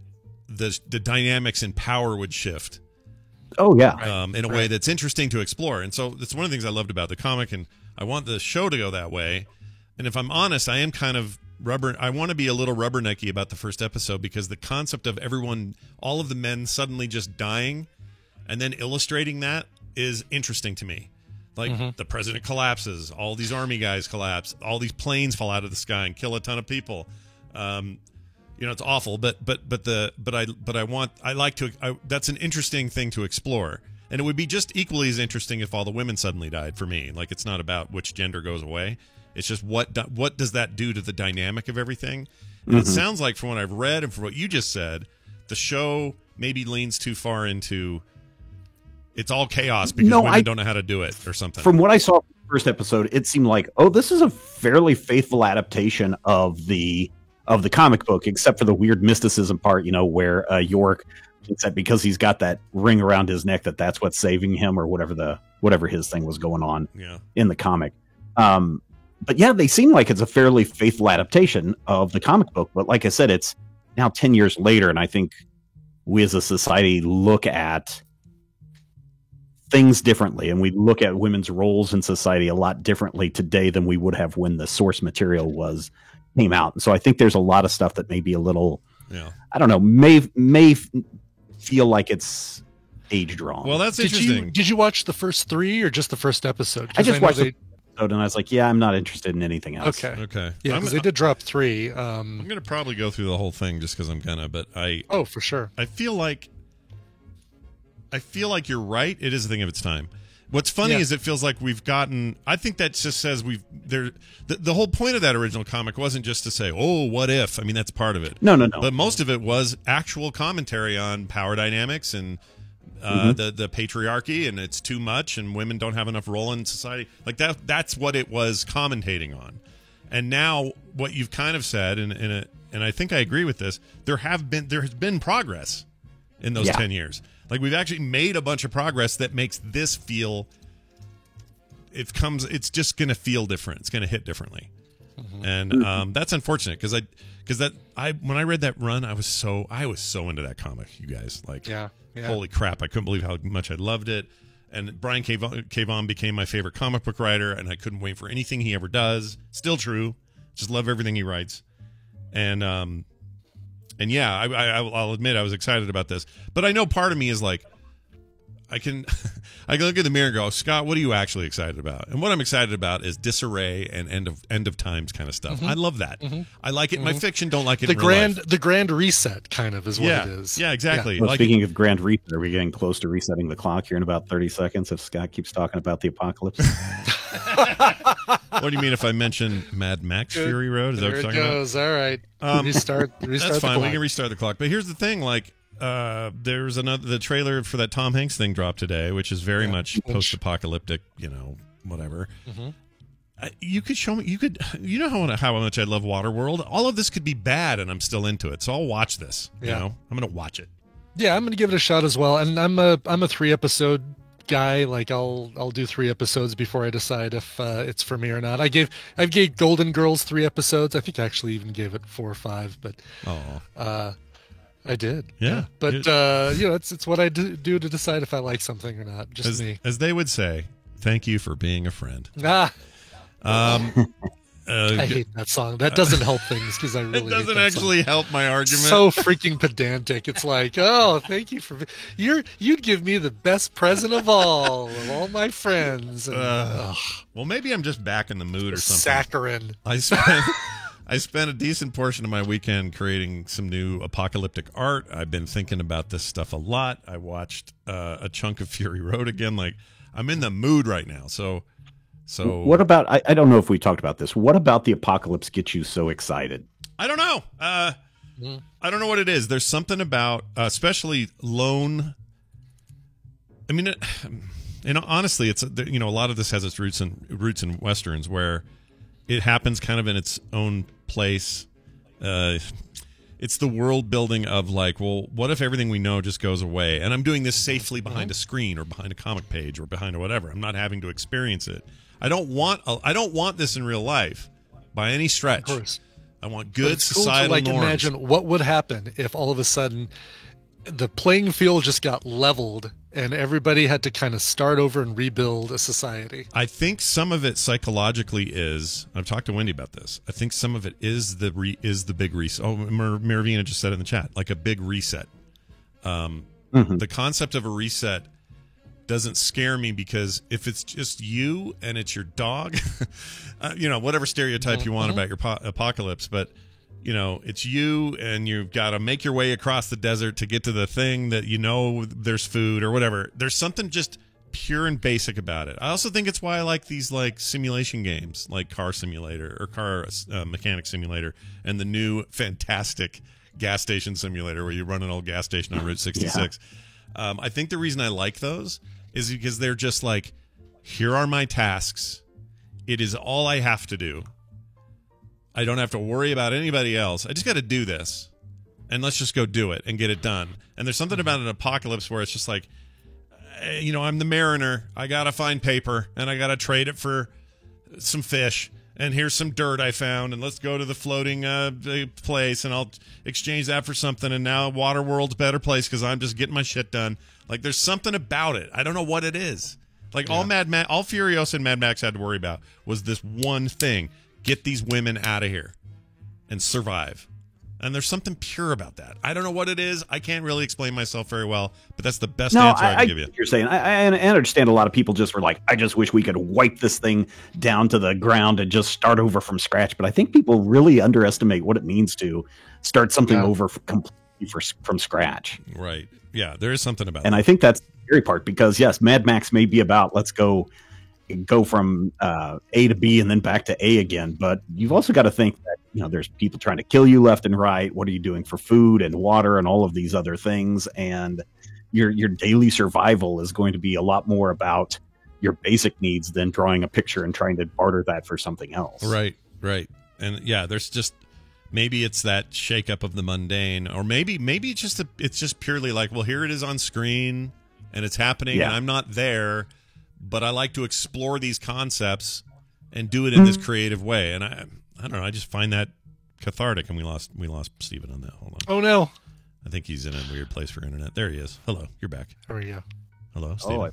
the dynamics in power would shift. Oh, yeah. In a way that's interesting to explore. And so that's one of the things I loved about the comic, and I want the show to go that way. And if I'm honest, I am kind of I want to be a little rubbernecky about the first episode, because the concept of all of the men suddenly just dying and then illustrating that is interesting to me. Like the president collapses, all these army guys collapse, all these planes fall out of the sky and kill a ton of people. It's awful, but that's an interesting thing to explore, and it would be just equally as interesting if all the women suddenly died for me. Like, it's not about which gender goes away; It's just what does that do to the dynamic of everything? And it sounds like, from what I've read and from what you just said, the show maybe leans too far into it's all chaos because women don't know how to do it or something. From what I saw in the first episode, it seemed like, this is a fairly faithful adaptation of the comic book, except for the weird mysticism part, where York thinks that because he's got that ring around his neck that's what's saving him, or whatever his thing was going on in the comic. But yeah, they seem like it's a fairly faithful adaptation of the comic book. But like I said, it's now 10 years later, and I think we as a society look at things differently, and we look at women's roles in society a lot differently today than we would have when the source material came out. And so I think there's a lot of stuff that may be a little, I don't know, may feel like it's aged wrong. Well, that's interesting. Did you watch the first 3 or just the first episode? I just watched the episode, and I was like, I'm not interested in anything else. Okay. Yeah, because they did drop 3. I'm going to probably go through the whole thing just because I'm gonna, but for sure. I feel like you're right. It is a thing of its time. What's funny is it feels like we've gotten. I think that just says the whole point of that original comic wasn't just to say, what if? I mean, that's part of it. No. But most of it was actual commentary on power dynamics and the patriarchy, and it's too much, and women don't have enough role in society. Like that's what it was commentating on. And now what you've kind of said, and I think I agree with this. There has been progress in those 10 years. Like, we've actually made a bunch of progress that makes this feel. It's just going to feel different. It's going to hit differently, and that's unfortunate because when I read that run, I was so into that comic. You guys, like, holy crap! I couldn't believe how much I loved it. And Brian K. Vaughan became my favorite comic book writer, and I couldn't wait for anything he ever does. Still true. Just love everything he writes, And yeah, I'll admit I was excited about this, but I know part of me is like, I can look in the mirror and go, Scott, what are you actually excited about? And what I'm excited about is disarray and end of times kind of stuff. I love that. I like it in my fiction. Don't like it in real life. The grand reset kind of is what it is. Yeah, exactly. Well, speaking of grand reset, are we getting close to resetting the clock here in about 30 seconds if Scott keeps talking about the apocalypse? What do you mean if I mention Mad Max Fury Road? Is that what you're talking about? All right. Restart That's fine. The We can restart the clock. But here's the thing, like, there's the trailer for that Tom Hanks thing dropped today, which is very much post-apocalyptic, whatever. You could show me, you know how much I love Waterworld. All of this could be bad and I'm still into it. So I'll watch this, I'm going to watch it. Yeah, I'm going to give it a shot as well. And I'm a 3-episode guy. Like, I'll do 3 episodes before I decide if it's for me or not. I gave Golden Girls 3 episodes. I think I actually even gave it 4 or 5, but I did. Yeah. But it's what I do to decide if I like something or not. Just me. As they would say, thank you for being a friend. I hate that song. That doesn't help things because I really it doesn't actually help my argument. So freaking pedantic. It's like, thank you for you'd give me the best present of all my friends. And, well, maybe I'm just back in the mood or something. Saccharin. I spent a decent portion of my weekend creating some new apocalyptic art. I've been thinking about this stuff a lot. I watched a chunk of Fury Road again. Like, I'm in the mood right now. So what about, I don't know if we talked about this. What about the apocalypse gets you so excited? I don't know. I don't know what it is. There's something about, especially lone. I mean, honestly, it's, a lot of this has its roots in Westerns where it happens kind of in its own place. It's the world building of like, well, what if everything we know just goes away? And I'm doing this safely behind a screen or behind a comic page or behind a whatever. I'm not having to experience it. I don't want this in real life by any stretch. Of course. I want good societal cool to, norms. Imagine what would happen if all of a sudden the playing field just got leveled and everybody had to kind of start over and rebuild a society. I think some of it psychologically is. I've talked to Wendy about this. I think some of it is the big reset. Oh, Maravina just said it in the chat, like a big reset. The concept of a reset doesn't scare me because if it's just you and it's your dog, whatever stereotype you want about your apocalypse, but it's you and you've got to make your way across the desert to get to the thing that there's food or whatever. There's something just pure and basic about it. I also think it's why I like these like simulation games, like Car Simulator or Car Mechanic Simulator, and the new fantastic gas station simulator where you run an old gas station on Route 66. I think the reason I like those is because they're just like, here are my tasks. It is all I have to do. I don't have to worry about anybody else. I just got to do this. And let's just go do it and get it done. And there's something about an apocalypse where it's just like, I'm the mariner. I got to find paper and I got to trade it for some fish. And here's some dirt I found, and let's go to the floating place, and I'll exchange that for something. And now Waterworld's a better place because I'm just getting my shit done. Like, there's something about it. I don't know what it is. Like, all Furiosa and Mad Max had to worry about was this one thing: get these women out of here and survive. And there's something pure about that. I don't know what it is. I can't really explain myself very well, but that's the best answer I can give you. You're saying I understand a lot of people just were like, I just wish we could wipe this thing down to the ground and just start over from scratch. But I think people really underestimate what it means to start something over completely from scratch. Right. Yeah, there is something about that. And I think that's the scary part because, yes, Mad Max may be about let's go from A to B and then back to A again. But you've also got to think that, there's people trying to kill you left and right. What are you doing for food and water and all of these other things? And your daily survival is going to be a lot more about your basic needs than drawing a picture and trying to barter that for something else. Right. And yeah, there's just, maybe it's that shakeup of the mundane, or maybe it's just purely like, well, here it is on screen and it's happening and I'm not there, but I like to explore these concepts and do it in this creative way. And I don't know. I just find that cathartic. And we lost Steven on that. Hold on. Oh no! I think he's in a weird place for internet. There he is. Hello, you're back. There we go. Hello, Steven.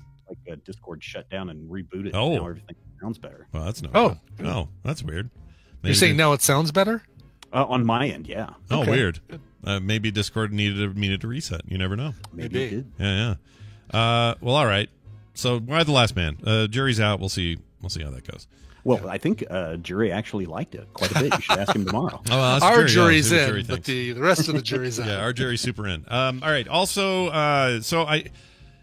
Discord shut down and rebooted. Oh, now everything sounds better. Well, that's no. Oh, that's weird. You're saying now it sounds better? On my end, yeah. Oh, weird. Maybe Discord needed to reset. You never know. Maybe it did. Yeah. Well, all right. So why the last man? Jury's out. We'll see how that goes. Well, I think Jury actually liked it quite a bit. You should ask him tomorrow. Our jury's in, but the rest of the jury's out. Yeah, our jury's super in. All right. Also,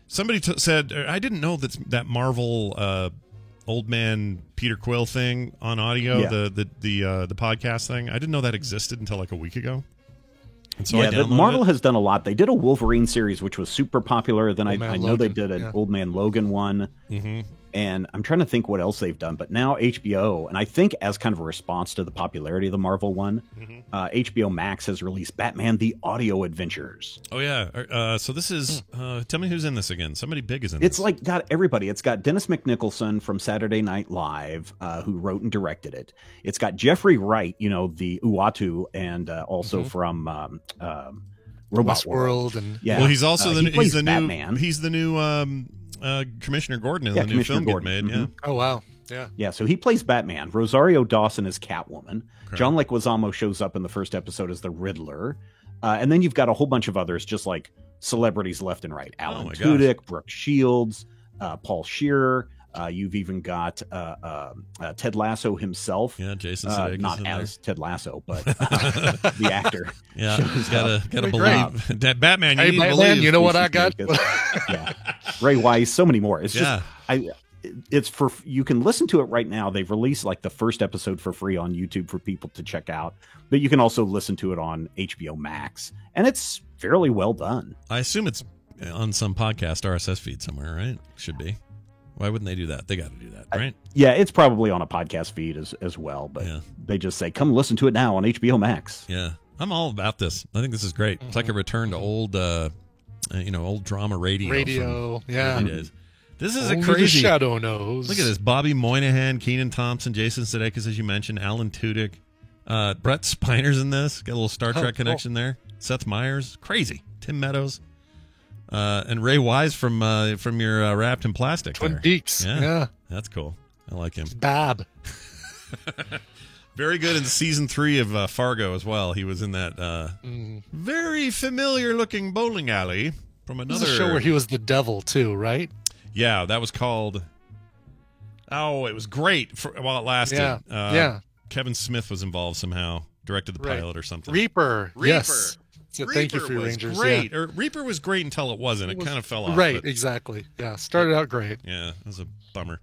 somebody said I didn't know that Marvel old man Peter Quill thing on audio, the podcast thing. I didn't know that existed until like a week ago. And so Marvel has done a lot. They did a Wolverine series, which was super popular. Then I know they did an Old Man Logan one. Mm-hmm. And I'm trying to think what else they've done. But now HBO, and I think as kind of a response to the popularity of the Marvel one, HBO Max has released Batman: The Audio Adventures. Oh, yeah. So this is, tell me who's in this again. Somebody big is in this. It's like got everybody. It's got Dennis McNicholson from Saturday Night Live, who wrote and directed it. It's got Jeffrey Wright, the Uatu, and also from Robot World. And well, he's also he's the Batman. He's the new Commissioner Gordon in the new film getting made. Mm-hmm. Yeah. Oh wow. Yeah. So he plays Batman. Rosario Dawson is Catwoman. Okay. John Leguizamo shows up in the first episode as the Riddler, and then you've got a whole bunch of others, just like celebrities left and right. Alan Tudyk, Brooke Shields, Paul Scheer. You've even got Ted Lasso himself. Yeah, Jason Sudeikis not as Ted Lasso, but the actor. Yeah, gotta believe that Batman. Hey, Batman, you know what I got? Yeah, Ray Wise, so many more. It's just it's for you can listen to it right now. They've released like the first episode for free on YouTube for people to check out, but you can also listen to it on HBO Max, and it's fairly well done. I assume it's on some podcast RSS feed somewhere, right? Should be. Why wouldn't they do that? They got to do that, right? Yeah, it's probably on a podcast feed as well, but they just say, come listen to it now on HBO Max. Yeah, I'm all about this. I think this is great. It's like a return to old, old drama radio. Yeah. This is only a crazy. The shadow knows. Look at this: Bobby Moynihan, Kenan Thompson, Jason Sudeikis, as you mentioned, Alan Tudyk, Brett Spiner's in this. Got a little Star Trek connection there. Seth Meyers, crazy. Tim Meadows. And Ray Wise from your Wrapped in Plastic. Twin Peaks. Yeah. That's cool. I like him. Bab. Very good in season 3 of Fargo as well. He was in that very familiar looking bowling alley from another show where he was the devil too, right? Yeah, that was called. Oh, it was great while it lasted. Yeah. Kevin Smith was involved somehow. Directed the pilot or something. Reaper. Yes. So thank you for your was Rangers. Great. Yeah. Or Reaper was great until it wasn't. It kind of fell off. Right, but- exactly. Yeah, started out great. Yeah, it was a bummer.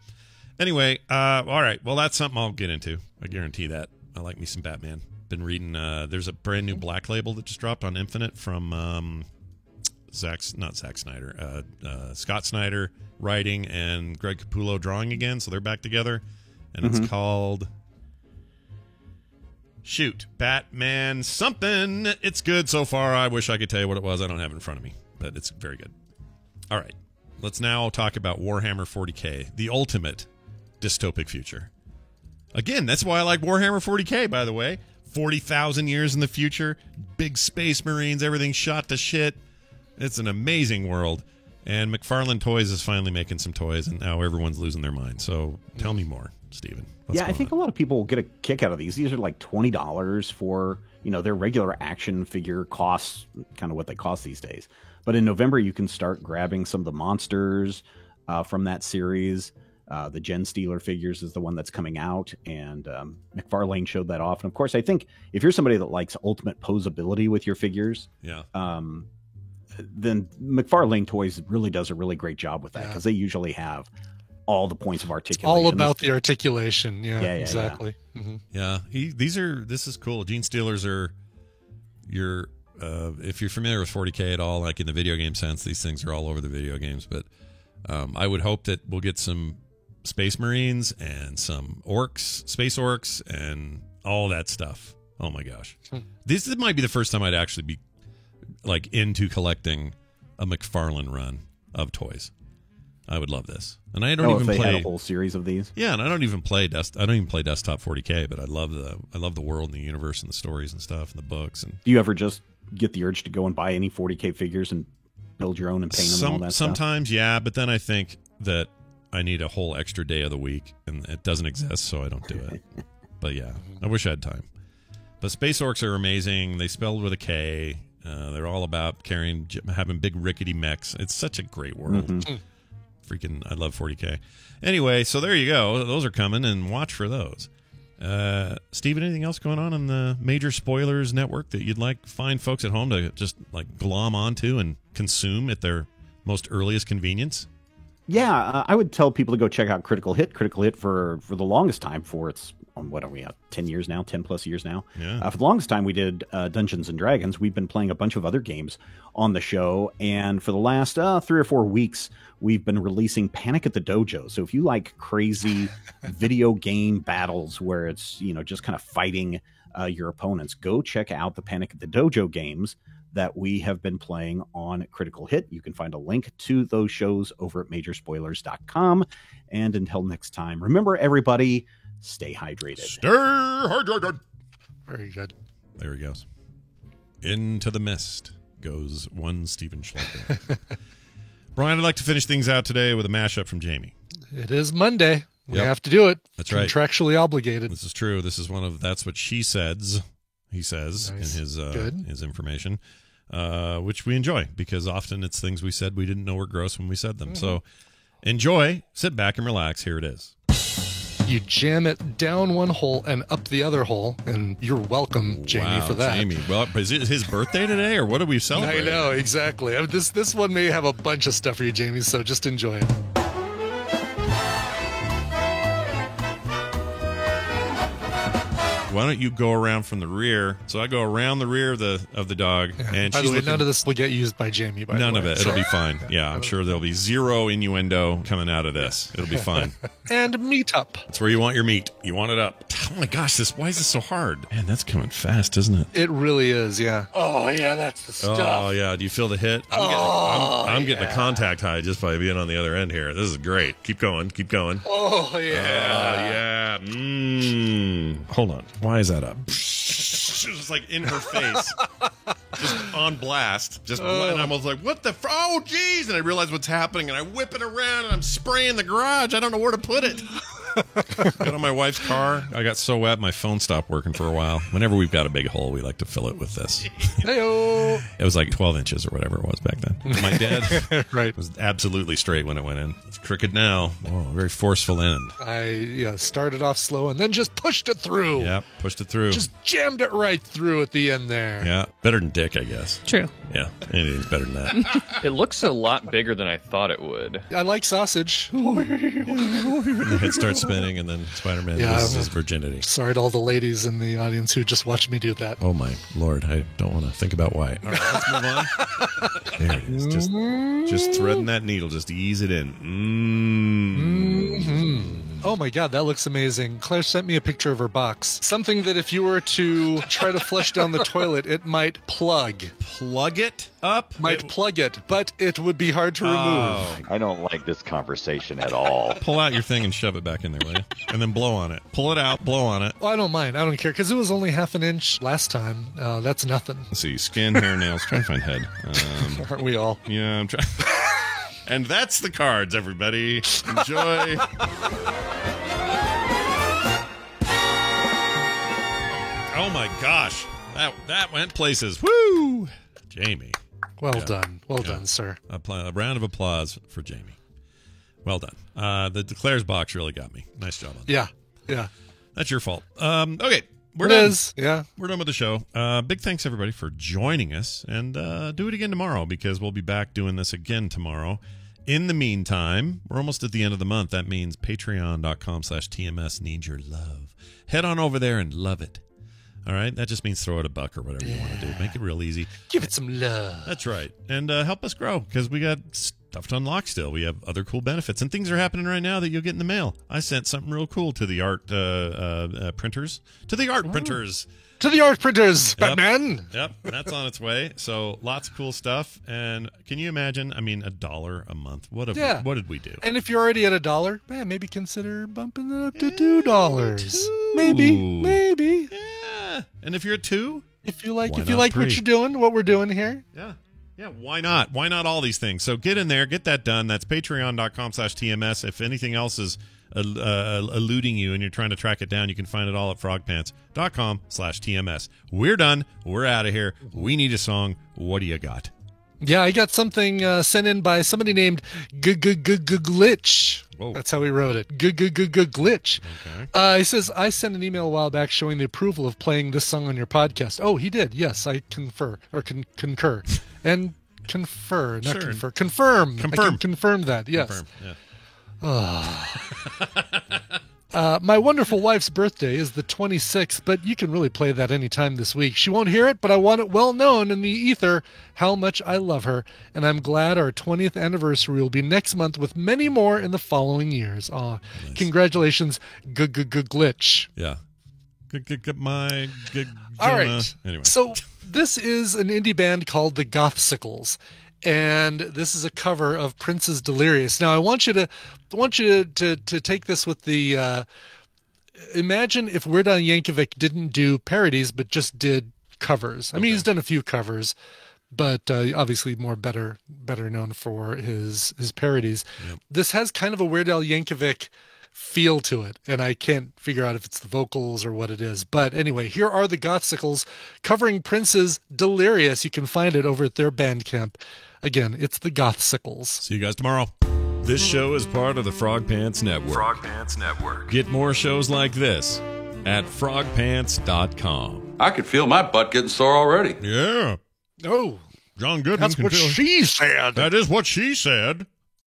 Anyway, all right. Well, that's something I'll get into. I guarantee that. I like me some Batman. Been reading. There's a brand new Black Label that just dropped on Infinite from Scott Snyder writing and Greg Capullo drawing again. So they're back together, and it's called Batman something. It's good so far. I wish I could tell you what it was. I don't have it in front of me, but it's very good. All right. Let's now talk about Warhammer 40K, the ultimate dystopic future. Again, that's why I like Warhammer 40K, by the way. 40,000 years in the future, big space marines, everything shot to shit. It's an amazing world. And McFarlane Toys is finally making some toys, and now everyone's losing their mind. So tell me more, Steven. I think a lot of people get a kick out of these. These are like $20 for, their regular action figure costs, kind of what they cost these days. But in November, you can start grabbing some of the monsters from that series. The Gen Stealer figures is the one that's coming out, and McFarlane showed that off. And of course, I think if you're somebody that likes ultimate posability with your figures, then McFarlane Toys really does a really great job with that, because they usually have all the points of articulation. All about the articulation. Yeah, exactly. Yeah, this is cool. Gene Stealers are your. If you're familiar with 40K at all, like in the video game sense, these things are all over the video games. But I would hope that we'll get some Space Marines and some orcs, space orcs, and all that stuff. Oh my gosh, this might be the first time I'd actually be like into collecting a McFarlane run of toys. I would love this, and I don't even play had a whole series of these. Yeah, and I don't even play desktop 40K, but I love the world and the universe and the stories and stuff and the books. And do you ever just get the urge to go and buy any 40K figures and build your own and paint them and all that stuff? Sometimes, yeah, but then I think that I need a whole extra day of the week, and it doesn't exist, so I don't do it. But yeah, I wish I had time. But Space Orcs are amazing. They spelled with a K. They're all about having big rickety mechs. It's such a great world. Freaking, I love 40K. Anyway, so there you go. Those are coming, and watch for those. Steven, anything else going on in the Major Spoilers Network that you'd like fine folks at home to just like glom onto and consume at their most earliest convenience? Yeah, I would tell people to go check out Critical Hit. Critical Hit for the longest time, for its, what are we at, 10 years now, 10 plus years now. Yeah. For the longest time, we did Dungeons and Dragons. We've been playing a bunch of other games on the show, and for the last 3 or 4 weeks, we've been releasing Panic at the Dojo. So if you like crazy video game battles where it's, just kind of fighting your opponents, go check out the Panic at the Dojo games that we have been playing on Critical Hit. You can find a link to those shows over at majorspoilers.com. And until next time, remember, everybody, stay hydrated. Stay hydrated. Very good. There he goes. Into the mist goes one Steven Schleicher. Brian, I'd like to finish things out today with a mashup from Jamie. It is Monday. We have to do it. That's right. Contractually obligated. This is true. This is one of That's What She Says. He says Nice. in his information, which we enjoy because often it's things we said we didn't know were gross when we said them. So enjoy, sit back and relax. Here it is. You jam it down one hole and up the other hole, and you're welcome, Jamie, for that. Jamie. Well, is it his birthday today, or what are we I celebrating? know, exactly. This one may have a bunch of stuff for you, Jamie, so just enjoy it. Why don't you go around from the rear? So I go around the rear of the dog, and By she's the way, looking, none of this will get used by Jamie, by the way. none of it. It'll So- be fine. Yeah, I'm sure there'll be zero innuendo coming out of this. It'll be fine. And meet up. That's where you want your meat. You want it up. Oh my gosh, why is this so hard? Man, that's coming fast, isn't it? It really is, yeah. Oh, yeah, that's the stuff. Oh yeah, do you feel the hit? I'm getting a contact high just by being on the other end here. This is great. Keep going. Oh, yeah. Yeah. Hold on. Why is that up? Just like in her face, just on blast. And I was like, "What the? Oh, geez!" And I realize what's happening, and I whip it around, and I'm spraying the garage. I don't know where to put it. Got on my wife's car. I got so wet, my phone stopped working for a while. Whenever we've got a big hole, we like to fill it with this. Hey-o. It was like 12 inches or whatever it was back then. My dad right. was absolutely straight when it went in. It's crooked now. Oh, very forceful end. I started off slow and then just pushed it through. Yeah, pushed it through. Just jammed it right through at the end there. Yeah, better than Dick, I guess. True. Yeah, anything's better than that. It looks a lot bigger than I thought it would. I like sausage. The head starts spinning, and then Spider-Man loses his virginity. Sorry to all the ladies in the audience who just watched me do that. Oh my Lord, I don't want to think about why. All right, let's move on. There it is. Just threading that needle, just ease it in. Mm-hmm. Oh my God, that looks amazing. Claire sent me a picture of her box. Something that if you were to try to flush down the toilet, it might plug. Plug it up? Might plug it, but it would be hard to remove. I don't like this conversation at all. Pull out your thing and shove it back in there, will you? And then blow on it. Pull it out, blow on it. Well, I don't mind. I don't care, because it was only half an inch last time. That's nothing. Let's see. Skin, hair, nails. Try and find head. Aren't we all? Yeah, I'm trying. And that's the cards, everybody. Enjoy. Oh my gosh, that went places. Woo, Jamie. Well done, sir. A round of applause for Jamie. Well done. The Claire's box really got me. Nice job on that. Yeah. That's your fault. Okay, we're done. Yeah, we're done with the show. Big thanks everybody for joining us, and do it again tomorrow because we'll be back doing this again tomorrow. In the meantime, we're almost at the end of the month. That means patreon.com/TMS needs your love. Head on over there and love it. All right? That just means throw it a buck or whatever you want to do. Make it real easy. Give it some love. That's right. And help us grow because we got stuff to unlock still. We have other cool benefits. And things are happening right now that you'll get in the mail. I sent something real cool to the art printers. To the art printers. To the art printers, Batman. Yep, that's on its way. So lots of cool stuff. And can you imagine? I mean, $1 a month. What did we do? And if you're already at $1, man, maybe consider bumping it up to $2. Maybe. Yeah. And if you're at $2, if you like what you're doing, what we're doing here, yeah, why not? Why not all these things? So get in there, get that done. That's patreon.com/TMS. If anything else is eluding you and you're trying to track it down, you can find it all at frogpants.com/TMS. We're done. We're out of here. We need a song. What do you got? Yeah, I got something sent in by somebody named Glitch. That's how he wrote it. Glitch. Okay. He says, I sent an email a while back showing the approval of playing this song on your podcast. Oh, he did. Yes, I concur. And confer, not confer. Confirm. I can confirm that, yes. Confirm, yeah. My wonderful wife's birthday is the 26th, but you can really play that anytime this week. She won't hear it, but I want it well known in the ether how much I love her, and I'm glad our 20th anniversary will be next month with many more in the following years. Nice. Congratulations, Glitch. Yeah. All right. Anyway. So this is an indie band called the Gothsicles. And this is a cover of Prince's Delirious. Now, I want you to take this with the imagine if Weird Al Yankovic didn't do parodies but just did covers. I mean, he's done a few covers, but obviously better known for his parodies. Yep. This has kind of a Weird Al Yankovic feel to it, and I can't figure out if it's the vocals or what it is. But anyway, here are the Gothsicles covering Prince's Delirious. You can find it over at their Bandcamp. Again, it's the Gothsicles. See you guys tomorrow. This show is part of the Frog Pants Network. Frog Pants Network. Get more shows like this at frogpants.com. I could feel my butt getting sore already. Yeah. Oh, John Goodman. that's what she said. That is what she said.